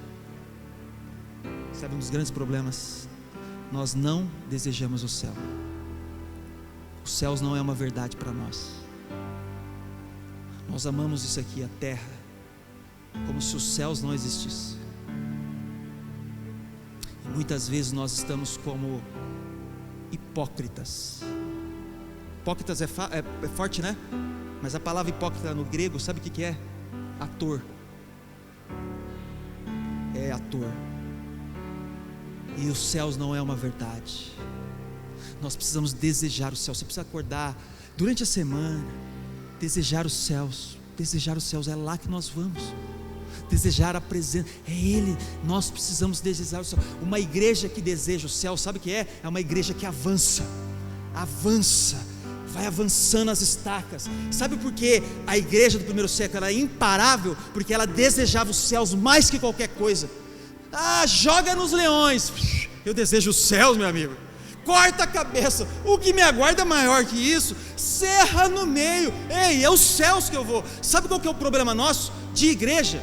Sabe um dos grandes problemas? Nós não desejamos o céu. Os céus não é uma verdade para nós. Nós amamos isso aqui, a terra, como se os céus não existissem. E muitas vezes nós estamos como hipócritas. Hipócritas é forte, né? Mas a palavra hipócrita no grego, sabe o que é? Ator. É ator. E os céus não é uma verdade. Nós precisamos desejar o céu. Você precisa acordar durante a semana, desejar os céus. Desejar os céus, é lá que nós vamos. Desejar a presença, é Ele. Nós precisamos desejar o céu. Uma igreja que deseja o céu, sabe o que é? É uma igreja que avança, vai avançando as estacas. Sabe por que a igreja do primeiro século era imparável? Porque ela desejava os céus mais que qualquer coisa. Joga nos leões, eu desejo os céus, meu amigo. Corta a cabeça, o que me aguarda é maior que isso. Serra no meio, é os céus que eu vou. Sabe qual que é o problema nosso de igreja?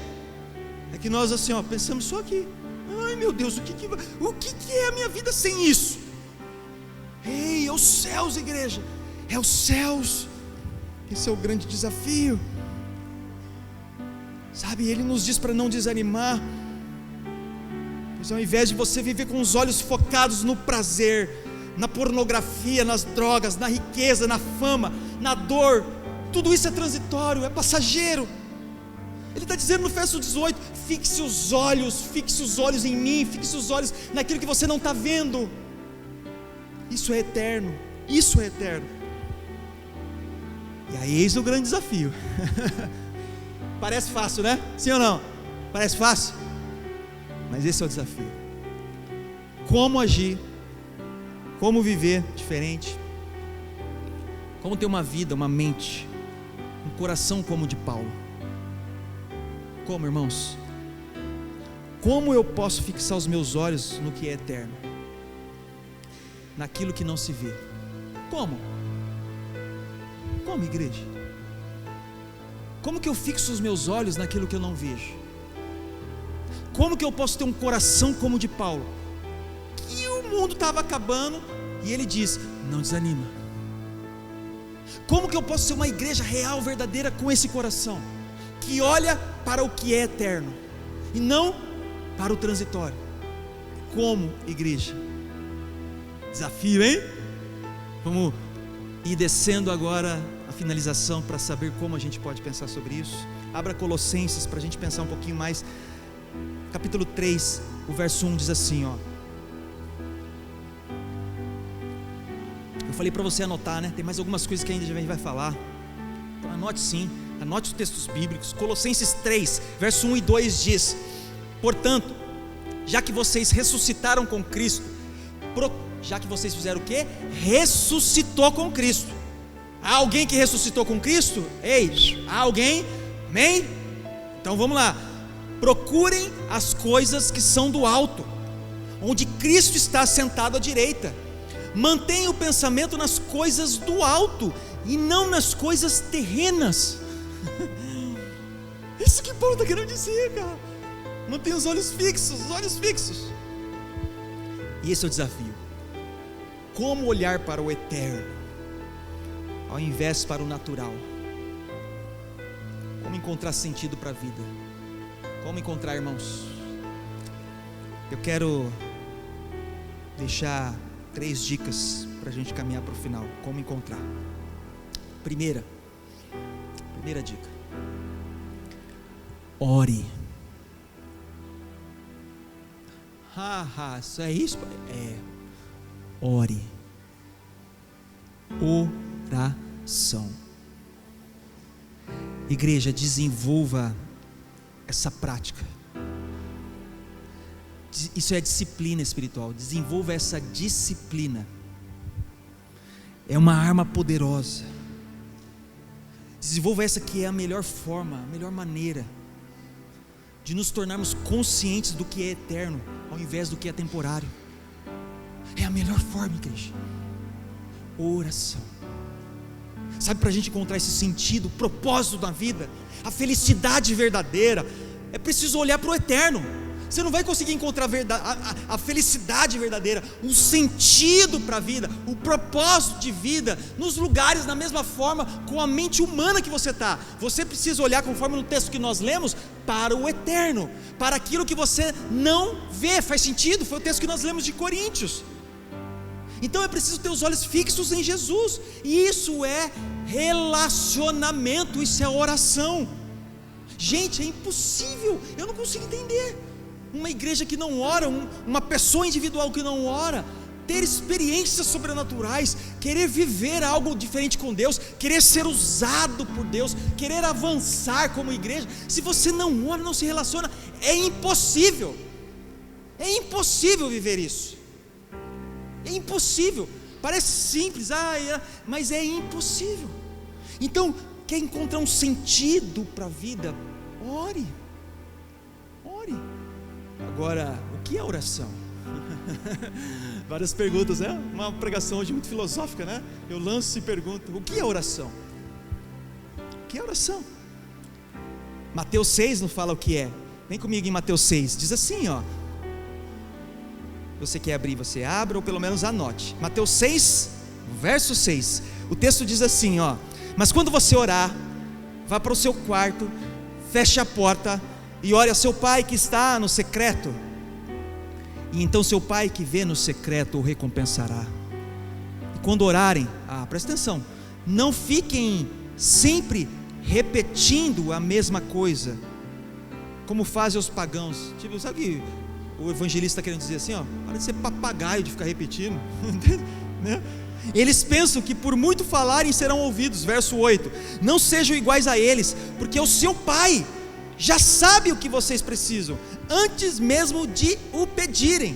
É que nós assim, pensamos só aqui. Ai meu Deus, o que é a minha vida sem isso? É os céus, igreja, é os céus. Esse é o grande desafio. Sabe, Ele nos diz para não desanimar. Mas ao invés de você viver com os olhos focados no prazer, na pornografia, nas drogas, na riqueza, na fama, na dor, tudo isso é transitório, é passageiro. Ele está dizendo no verso 18: fixe os olhos em mim, fixe os olhos naquilo que você não está vendo. Isso é eterno, isso é eterno. E aí eis o grande desafio. Parece fácil, né? Sim ou não? Parece fácil? Mas esse é o desafio. Como agir, como viver diferente, como ter uma vida, uma mente, um coração como o de Paulo. Como, irmãos? Como eu posso fixar os meus olhos no que é eterno, naquilo que não se vê? Como? Como, igreja? Como que eu fixo os meus olhos naquilo que eu não vejo? Como que eu posso ter um coração como o de Paulo? Que o mundo estava acabando e ele diz: não desanima. Como que eu posso ser uma igreja real, verdadeira, com esse coração, que olha para o que é eterno e não para o transitório. Como igreja? Desafio, hein? Vamos ir descendo agora a finalização para saber como a gente pode pensar sobre isso. Abra Colossenses para a gente pensar um pouquinho mais. Capítulo 3, o verso 1 diz assim, ó. Eu falei para você anotar, né? Tem mais algumas coisas que ainda a gente vai falar. Então anote sim, anote os textos bíblicos. Colossenses 3, verso 1 e 2 diz: portanto, já que vocês ressuscitaram com Cristo, já que vocês fizeram o quê? Ressuscitou com Cristo. Há alguém que ressuscitou com Cristo? Ei, há alguém? Amém? Então vamos lá. Procurem as coisas que são do alto, onde Cristo está sentado à direita. Mantenha o pensamento nas coisas do alto e não nas coisas terrenas. Isso que Paulo está querendo dizer, cara. Mantenha os olhos fixos, os olhos fixos. E esse é o desafio. Como olhar para o eterno, ao invés para o natural? Como encontrar sentido para a vida? Como encontrar, irmãos? Eu quero deixar 3 dicas para a gente caminhar para o final. Como encontrar? Primeira dica: ore. Isso é isso? Ore. Oração. Igreja, desenvolva essa prática. Isso é disciplina espiritual. Desenvolva essa disciplina. É uma arma poderosa. Desenvolva essa que é a melhor forma, a melhor maneira de nos tornarmos conscientes do que é eterno, ao invés do que é temporário. É a melhor forma, igreja. Oração. Sabe, para a gente encontrar esse sentido, o propósito da vida, a felicidade verdadeira, é preciso olhar para o eterno. Você não vai conseguir encontrar a felicidade verdadeira, o sentido para a vida, o propósito de vida, nos lugares, da mesma forma, com a mente humana que você está. Você precisa olhar, conforme no texto que nós lemos, para o eterno, para aquilo que você não vê. Faz sentido? Foi o texto que nós lemos de Coríntios. Então é preciso ter os olhos fixos em Jesus, e isso é relacionamento, isso é oração. Gente, é impossível, eu não consigo entender uma igreja que não ora, uma pessoa individual que não ora, ter experiências sobrenaturais, querer viver algo diferente com Deus, querer ser usado por Deus, querer avançar como igreja. Se você não ora, não se relaciona, é impossível viver isso. É impossível. Parece simples, mas é impossível. Então, quer encontrar um sentido para a vida? Ore. Agora, o que é oração? Várias perguntas, né? Uma pregação hoje muito filosófica, né? Eu lanço e pergunto: o que é oração? O que é oração? Mateus 6 não fala o que é. Vem comigo em Mateus 6, diz assim, ó. Você quer abrir, você abra, ou pelo menos anote. Mateus 6, verso 6. O texto diz assim, ó: mas quando você orar, vá para o seu quarto, feche a porta e ore a seu pai que está no secreto, e então seu pai que vê no secreto o recompensará. E quando orarem, presta atenção, não fiquem sempre repetindo a mesma coisa, como fazem os pagãos. Tipo, sabe que o evangelista está querendo dizer assim, ó, para de ser papagaio de ficar repetindo, né? Eles pensam que por muito falarem serão ouvidos. Verso 8: não sejam iguais a eles, porque o seu pai já sabe o que vocês precisam, antes mesmo de o pedirem.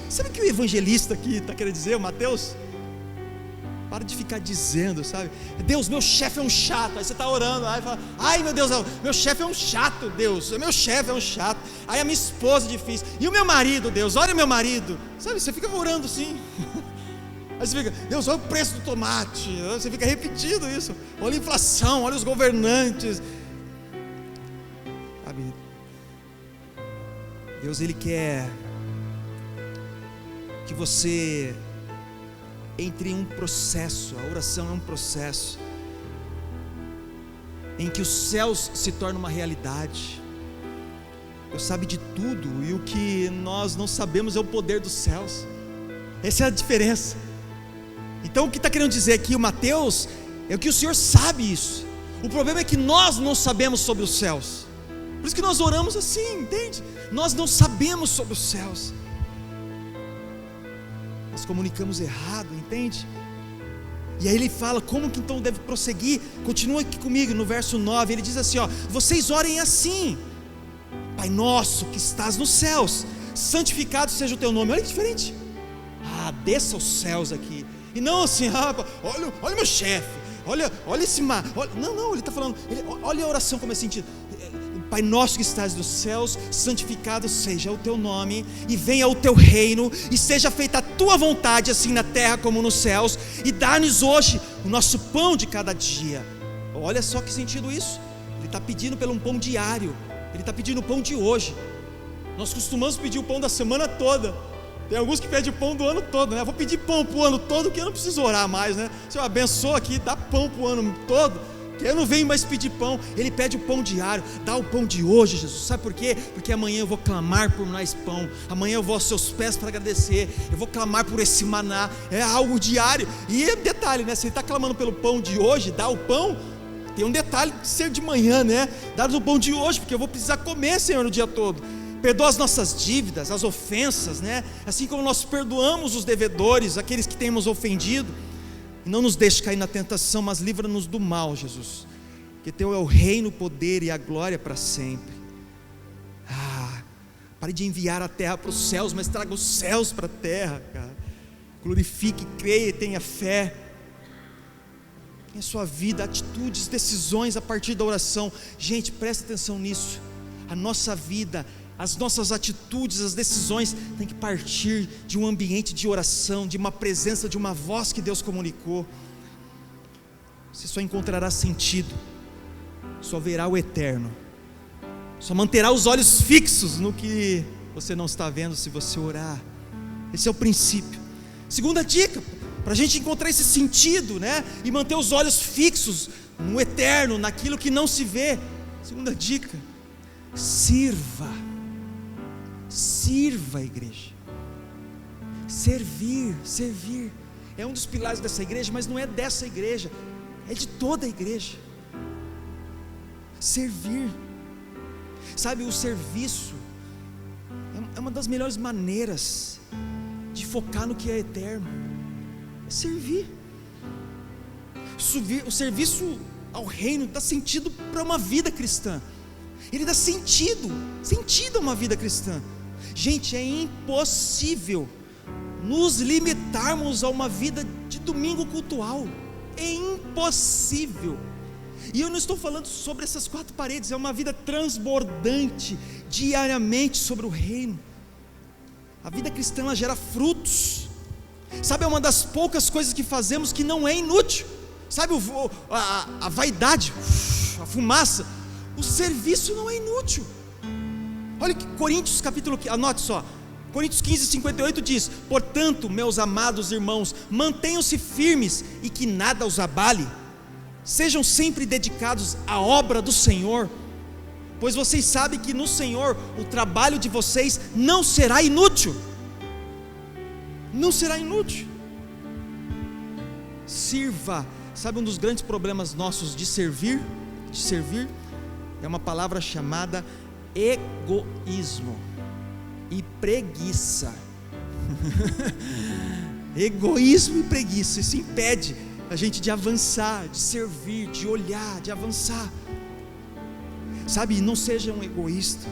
Sabe o que o evangelista aqui está querendo dizer, o Mateus? Para de ficar dizendo, sabe? Deus, meu chefe é um chato. Aí você está orando, aí fala: ai meu Deus, meu chefe é um chato, Deus, meu chefe é um chato. Aí a minha esposa é difícil, e o meu marido, Deus, olha o meu marido. Sabe, você fica orando assim. Aí você fica: Deus, olha o preço do tomate. Você fica repetindo isso. Olha a inflação, olha os governantes. Sabe, Deus, Ele quer que você entre em um processo. A oração é um processo em que os céus se tornam uma realidade, Deus sabe de tudo, e o que nós não sabemos é o poder dos céus. Essa é a diferença. Então o que está querendo dizer aqui o Mateus é que o Senhor sabe isso. O problema é que nós não sabemos sobre os céus. Por isso que nós oramos assim, entende? Nós não sabemos sobre os céus. Nós comunicamos errado, entende? E aí ele fala como que então deve prosseguir. Continua aqui comigo no verso 9. Ele diz assim, ó: vocês orem assim: Pai nosso que estás nos céus, santificado seja o teu nome. Olha que diferente. Desça aos céus aqui. E não assim, olha meu chefe, olha esse mar. Não, ele está falando, olha a oração como é sentido. Pai nosso que estás nos céus, santificado seja o teu nome, e venha o teu reino, e seja feita a tua vontade, assim na terra como nos céus, e dá-nos hoje o nosso pão de cada dia. Olha só que sentido isso. Ele está pedindo pelo um pão diário, ele está pedindo o pão de hoje. Nós costumamos pedir o pão da semana toda. Tem alguns que pedem o pão do ano todo, né? Eu vou pedir pão para o ano todo, que eu não preciso orar mais, né? Senhor, abençoa aqui, dá pão para o ano todo, que eu não venho mais pedir pão. Ele pede o pão diário. Dá o pão de hoje, Jesus. Sabe por quê? Porque amanhã eu vou clamar por mais pão. Amanhã eu vou aos seus pés para agradecer. Eu vou clamar por esse maná. É algo diário. E detalhe, né? Se ele está clamando pelo pão de hoje, dá o pão. Tem um detalhe de ser de manhã, né? Dá o pão de hoje, porque eu vou precisar comer, Senhor, o dia todo. Perdoa as nossas dívidas, as ofensas, né? Assim como nós perdoamos os devedores, aqueles que temos ofendido. E não nos deixe cair na tentação, mas livra-nos do mal, Jesus. Que teu é o reino, o poder e a glória para sempre. Pare de enviar a terra para os céus, mas traga os céus para a terra, cara. Glorifique, creia e tenha fé. Tenha sua vida, atitudes, decisões a partir da oração. Gente, presta atenção nisso. A nossa vida, as nossas atitudes, as decisões têm que partir de um ambiente de oração, de uma presença, de uma voz que Deus comunicou. Você só encontrará sentido, só verá o eterno, só manterá os olhos fixos no que você não está vendo se você orar. Esse é o princípio. Segunda dica, para a gente encontrar esse sentido, né? E manter os olhos fixos no eterno, naquilo que não se vê. Segunda dica: sirva. Sirva a igreja. Servir é um dos pilares dessa igreja, mas não é dessa igreja, é de toda a igreja. Servir, sabe, o serviço é uma das melhores maneiras de focar no que é eterno. É servir. O serviço ao reino dá sentido para uma vida cristã. Ele dá sentido a uma vida cristã. Gente, é impossível nos limitarmos a uma vida de domingo cultual. É impossível. E eu não estou falando sobre essas quatro paredes. É uma vida transbordante diariamente sobre o reino. A vida cristã, ela gera frutos. Sabe, é uma das poucas coisas que fazemos que não é inútil. Sabe, a vaidade, a fumaça. O serviço não é inútil. Olha que Coríntios capítulo, anote só, Coríntios 15:58 diz: portanto, meus amados irmãos, mantenham-se firmes e que nada os abale. Sejam sempre dedicados à obra do Senhor, pois vocês sabem que no Senhor o trabalho de vocês não será inútil. Não será inútil. Sirva. Sabe, um dos grandes problemas nossos de servir é uma palavra chamada egoísmo e preguiça. Egoísmo e preguiça. Isso impede a gente de avançar, de servir, de olhar, de avançar. Sabe, não seja um egoísta.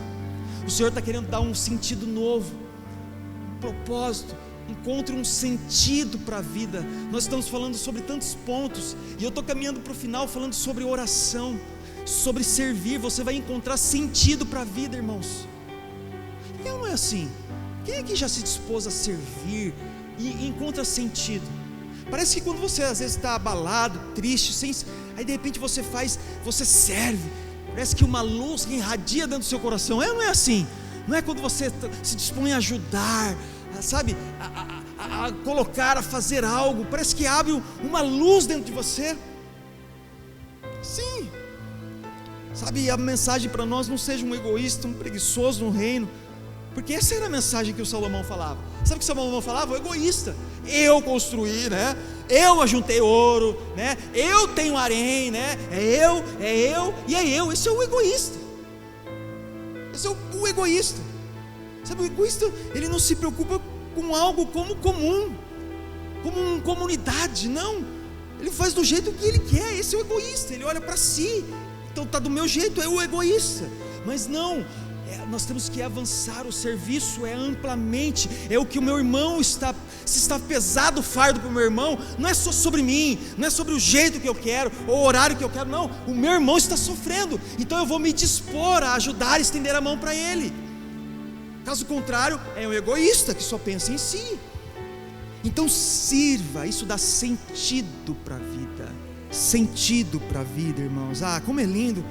O Senhor está querendo dar um sentido novo, um propósito. Encontre um sentido para a vida. Nós estamos falando sobre tantos pontos, e eu estou caminhando para o final falando sobre oração, sobre servir. Você vai encontrar sentido para a vida, irmãos. E não é assim? Quem aqui já se dispôs a servir e encontra sentido? Parece que quando você às vezes está abalado, triste, aí de repente você serve, parece que uma luz que irradia dentro do seu coração. Não é assim? Não é quando você se dispõe a ajudar, sabe, a colocar, a fazer algo, parece que abre uma luz dentro de você. Sim, Sabe, a mensagem para nós: não seja um egoísta, um preguiçoso no reino. Porque essa era a mensagem que o Salomão falava. Sabe o que o Salomão falava? O egoísta. Eu construí, né? Eu ajuntei ouro, né? Eu tenho harém, né? É eu, e é eu. Esse é o egoísta. Esse é o egoísta. Sabe, o egoísta, ele não se preocupa com algo como comum, como uma comunidade, não. Ele faz do jeito que ele quer. Esse é o egoísta. Ele olha para si. Então está do meu jeito, é o egoísta. Mas não, nós temos que avançar. O serviço é amplamente, é o que o meu irmão está, se está pesado o fardo para o meu irmão, não é só sobre mim, não é sobre o jeito que eu quero, ou o horário que eu quero, não, o meu irmão está sofrendo, então eu vou me dispor a ajudar, a estender a mão para ele. Caso contrário, é um egoísta que só pensa em si. Então sirva, isso dá sentido para a vida, sentido para a vida, irmãos. Como é lindo.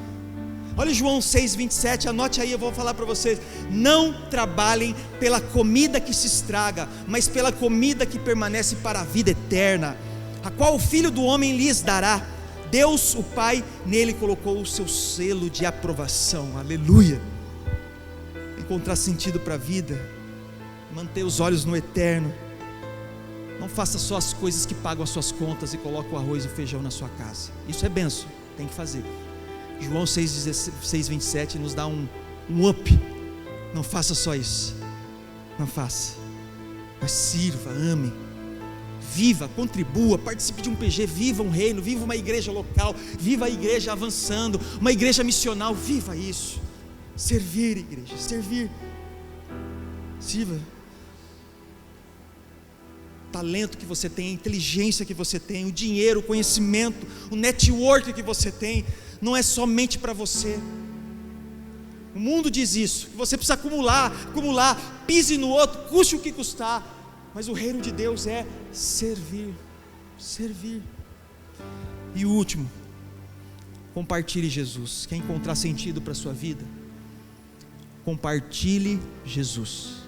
Olha João 6,27, anote aí, eu vou falar para vocês: não trabalhem pela comida que se estraga, mas pela comida que permanece para a vida eterna, a qual o Filho do Homem lhes dará. Deus, o Pai, nele colocou o seu selo de aprovação. Aleluia. Encontrar sentido para a vida, manter os olhos no eterno. Não faça só as coisas que pagam as suas contas e coloca o arroz e o feijão na sua casa. Isso é bênção, tem que fazer. João 6,27 nos dá um up. Não faça só isso, não faça, mas sirva, ame, viva, contribua, participe de um PG, viva um reino, viva uma igreja local, viva a igreja avançando, uma igreja missional, viva isso. Servir, igreja, servir, sirva. Talento que você tem, a inteligência que você tem, o dinheiro, o conhecimento, o network que você tem, não é somente para você. O mundo diz isso, que você precisa acumular, pise no outro, custe o que custar. Mas o reino de Deus é servir. E o último, compartilhe Jesus. Quer encontrar sentido para a sua vida? Compartilhe Jesus.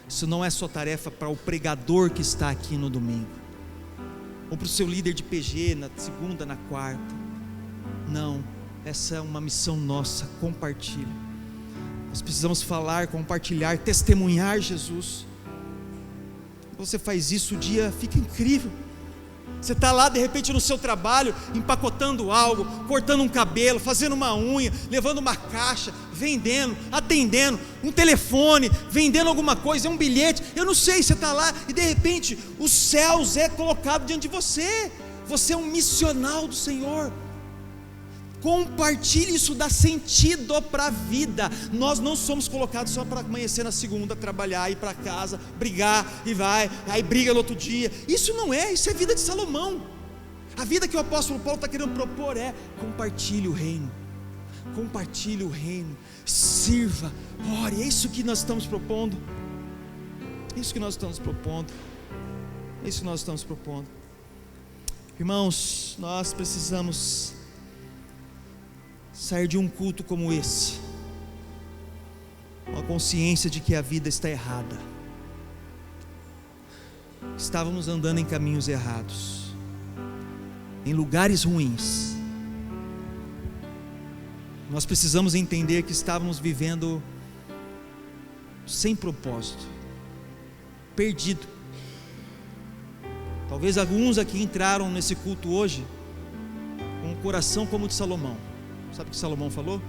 Isso não é só tarefa para o pregador que está aqui no domingo, ou para o seu líder de PG na segunda, na quarta. Não, essa é uma missão nossa. Compartilhe. Nós precisamos falar, compartilhar, testemunhar Jesus. Você faz isso, o dia fica incrível. Você está lá de repente no seu trabalho, empacotando algo, cortando um cabelo, fazendo uma unha, levando uma caixa, vendendo, atendendo, um telefone, vendendo alguma coisa, um bilhete, eu não sei, você está lá e de repente os céus é colocado diante de você. Você é um missional do Senhor. Compartilhe, isso dá sentido para a vida. Nós não somos colocados só para amanhecer na segunda, trabalhar, ir para casa, brigar e vai, aí briga no outro dia. Isso não é, isso é a vida de Salomão. A vida que o apóstolo Paulo está querendo propor é: compartilhe o reino, sirva, ore. É isso que nós estamos propondo. Irmãos, nós precisamos sair de um culto como esse, com a consciência de que a vida está errada. Estávamos andando em caminhos errados, em lugares ruins. Nós precisamos entender que estávamos vivendo sem propósito, perdido. Talvez alguns aqui entraram nesse culto hoje com um coração como o de Salomão. Sabe o que Salomão falou?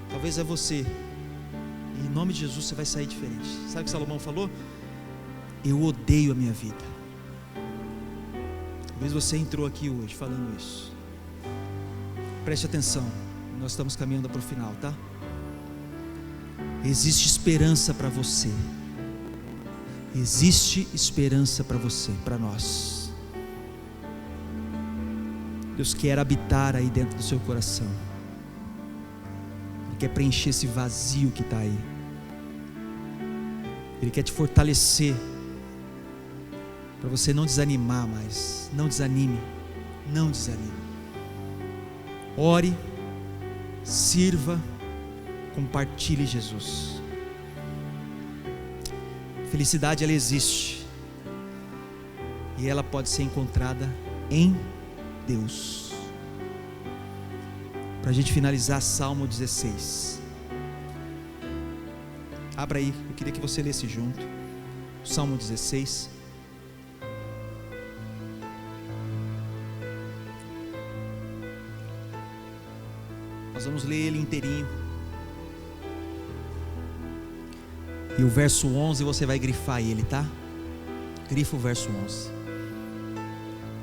Talvez é você, e em nome de Jesus você vai sair diferente. Sabe o que Salomão falou? Eu odeio a minha vida. Talvez você entrou aqui hoje falando isso. Preste atenção, nós estamos caminhando para o final, tá? Existe esperança para você. Existe esperança para você, para nós. Deus quer habitar aí dentro do seu coração. Ele quer preencher esse vazio que está aí. Ele quer te fortalecer, para você não desanimar mais. Não desanime. Ore, sirva, compartilhe Jesus. Felicidade, ela existe, e ela pode ser encontrada em Deus. para a gente finalizar Salmo 16. Abra aí, eu queria que você lesse junto, Salmo 16. Nós vamos ler ele inteirinho. E o verso 11 você vai grifar ele, tá? Grifa o verso 11.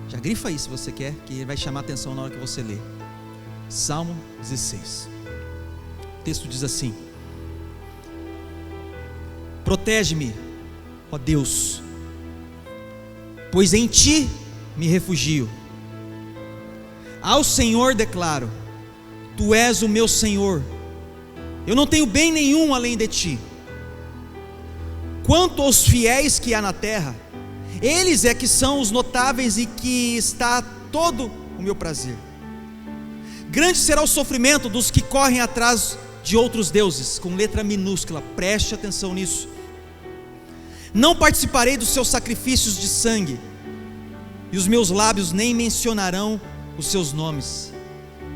Já grifa aí se você quer, que ele vai chamar a atenção na hora que você ler. Salmo 16. O texto diz assim: protege-me, ó Deus, pois em ti me refugio. Ao Senhor declaro: tu és o meu Senhor, eu não tenho bem nenhum além de ti. Quanto aos fiéis que há na terra, eles é que são os notáveis e que está todo o meu prazer. Grande será o sofrimento dos que correm atrás de outros deuses, com letra minúscula, preste atenção nisso. Não participarei dos seus sacrifícios de sangue, e os meus lábios nem mencionarão os seus nomes.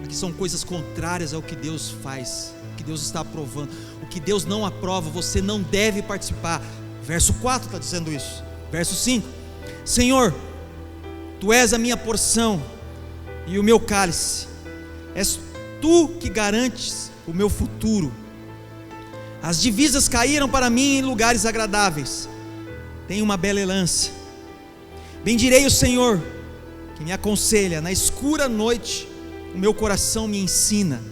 Que são coisas contrárias ao que Deus faz, o que Deus está aprovando. O que Deus não aprova, você não deve participar. Verso 4 está dizendo isso. Verso 5: Senhor, tu és a minha porção e o meu cálice, és tu que garantes o meu futuro. As divisas caíram para mim em lugares agradáveis, tenho uma bela herança. Bendirei o Senhor, que me aconselha na escura noite. O meu coração me ensina.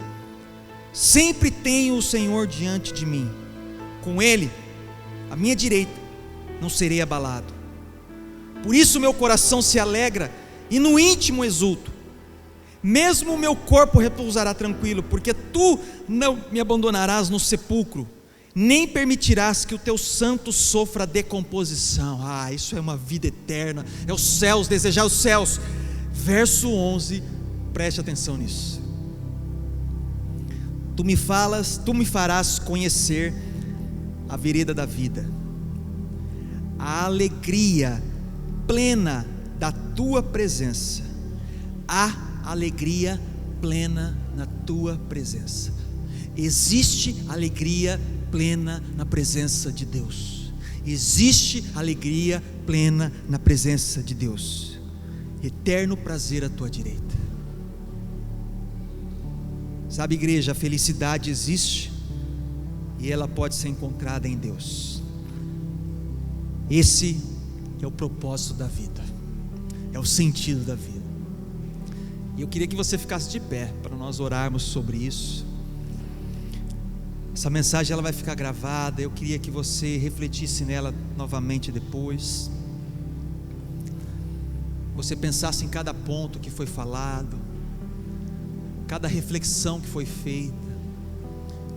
Sempre tenho o Senhor diante de mim. Com Ele, à minha direita, não serei abalado. Por isso meu coração se alegra e no íntimo exulto. Mesmo o meu corpo repousará tranquilo, porque tu não me abandonarás no sepulcro, nem permitirás que o teu santo sofra decomposição. Isso é uma vida eterna, é os céus, desejar os céus. Verso 11, preste atenção nisso. Tu me farás conhecer a vereda da vida, a alegria plena da tua presença. Há alegria plena na tua presença. Existe alegria plena na presença de Deus. Existe alegria plena na presença de Deus. Eterno prazer à tua direita. Sabe, igreja, a felicidade existe e ela pode ser encontrada em Deus. Esse é o propósito da vida, é o sentido da vida. E eu queria que você ficasse de pé para nós orarmos sobre isso. Essa mensagem ela vai ficar gravada. Eu queria que você refletisse nela novamente depois. Você pensasse em cada ponto que foi falado, cada reflexão que foi feita.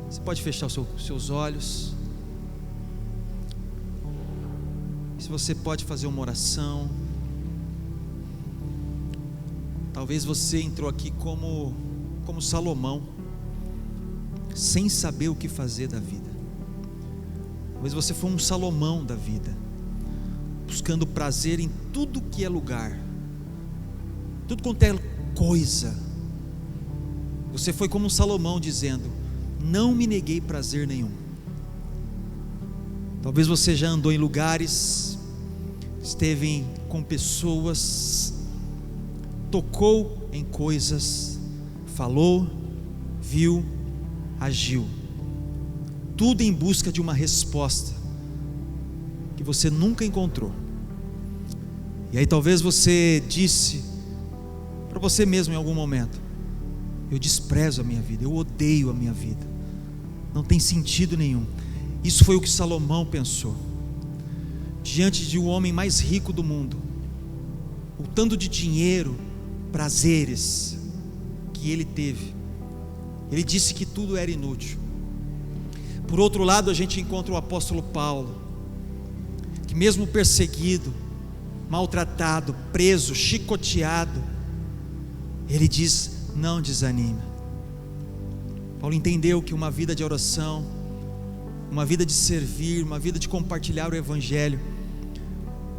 Você pode fechar os seus olhos. Se você pode fazer uma oração. Talvez você entrou aqui como Salomão, sem saber o que fazer da vida. Talvez você foi um Salomão da vida, buscando prazer em tudo que é lugar, tudo quanto é coisa. Você foi como um Salomão dizendo: não me neguei prazer nenhum. Talvez você já andou em lugares, esteve com pessoas, tocou em coisas, falou, viu, agiu, tudo em busca de uma resposta que você nunca encontrou. E aí talvez você disse para você mesmo em algum momento: eu desprezo a minha vida, eu odeio a minha vida, não tem sentido nenhum. Isso foi o que Salomão pensou, diante de o homem mais rico do mundo, o tanto de dinheiro, prazeres que ele teve. Ele disse que tudo era inútil. Por outro lado, a gente encontra o apóstolo Paulo, que mesmo perseguido, maltratado, preso, chicoteado, ele diz: não desanime. Paulo entendeu que uma vida de oração, uma vida de servir, uma vida de compartilhar o evangelho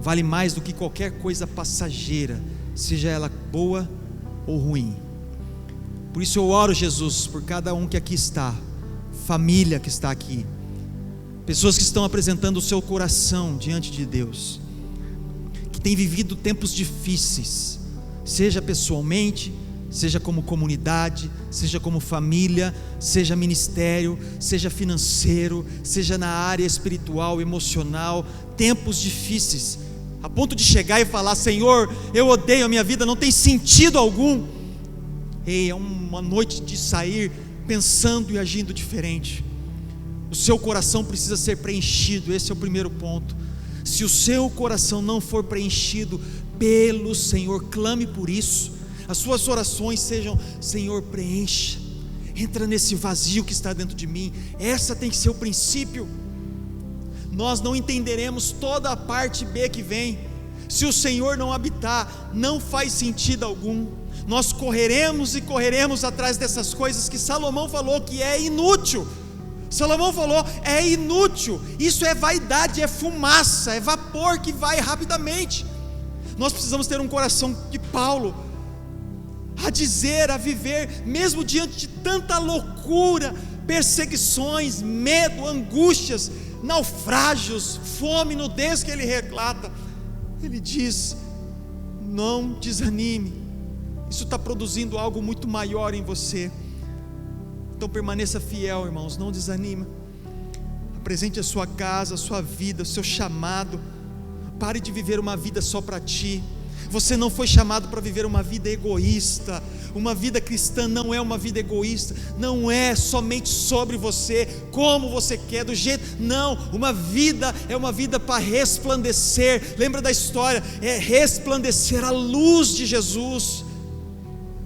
vale mais do que qualquer coisa passageira, seja ela boa ou ruim. Por isso eu oro, Jesus, por cada um que aqui está, família que está aqui, pessoas que estão apresentando o seu coração diante de Deus, que têm vivido tempos difíceis, seja pessoalmente, seja como comunidade, seja como família, seja ministério, seja financeiro, seja na área espiritual, emocional, tempos difíceis, a ponto de chegar e falar: Senhor, eu odeio a minha vida, não tem sentido algum. Ei, é uma noite de sair pensando e agindo diferente. O seu coração precisa ser preenchido, esse é o primeiro ponto. Se o seu coração não for preenchido pelo Senhor, clame por isso. As suas orações sejam: Senhor, preencha, entra nesse vazio que está dentro de mim. Essa tem que ser o princípio. Nós não entenderemos toda a parte B que vem. Se o Senhor não habitar, não faz sentido algum. Nós correremos e correremos atrás dessas coisas que Salomão falou que é inútil. Salomão falou: é inútil, isso é vaidade, é fumaça, é vapor que vai rapidamente. Nós precisamos ter um coração de Paulo, a dizer, a viver, mesmo diante de tanta loucura, perseguições, medo, angústias, naufrágios, fome, nudez que ele relata. Ele diz: não desanime, isso está produzindo algo muito maior em você. Então permaneça fiel, irmãos, não desanima. Apresente a sua casa, a sua vida, o seu chamado. Pare de viver uma vida só para ti. Você não foi chamado para viver uma vida egoísta. Uma vida cristã não é uma vida egoísta, não é somente sobre você, como você quer, do jeito, não, uma vida é uma vida para resplandecer. Lembra da história? É resplandecer a luz de Jesus,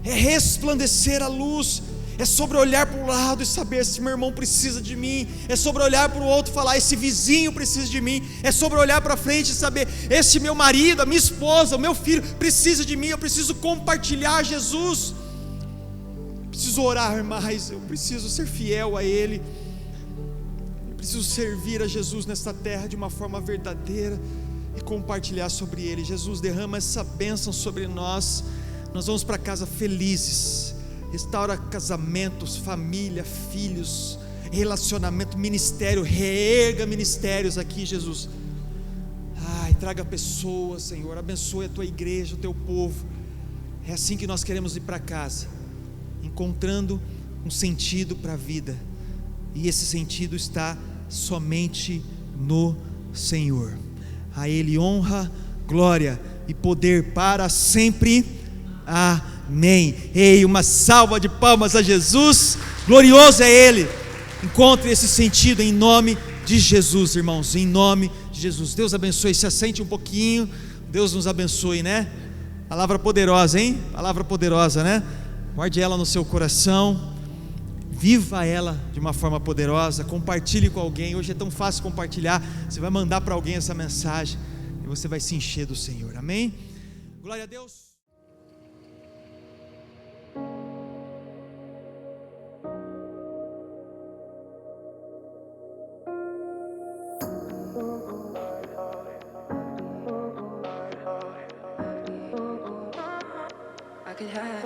é resplandecer a luz. É sobre olhar para o lado e saber: se meu irmão precisa de mim. É sobre olhar para o outro e falar: esse vizinho precisa de mim. É sobre olhar para frente e saber: esse meu marido, a minha esposa, o meu filho precisa de mim. Eu preciso compartilhar Jesus, eu preciso orar mais, eu preciso ser fiel a Ele, eu preciso servir a Jesus nesta terra de uma forma verdadeira e compartilhar sobre Ele. Jesus, derrama essa bênção sobre nós. Nós vamos para casa felizes. Restaura casamentos, família, filhos, relacionamento, ministério. Reerga ministérios aqui, Jesus. Ai, traga pessoas, Senhor. Abençoe a tua igreja, o teu povo. É assim que nós queremos ir para casa, encontrando um sentido para a vida. E esse sentido está somente no Senhor. A Ele honra, glória e poder para sempre. Amém. Ei, uma salva de palmas a Jesus. Glorioso é Ele. Encontre esse sentido em nome de Jesus, irmãos, em nome de Jesus. Deus abençoe. Se assente um pouquinho. Deus nos abençoe, né? Palavra poderosa, hein? Palavra poderosa, né? Guarde ela no seu coração. Viva ela de uma forma poderosa. Compartilhe com alguém. Hoje é tão fácil compartilhar. Você vai mandar para alguém essa mensagem e você vai se encher do Senhor. Amém? Glória a Deus. I could have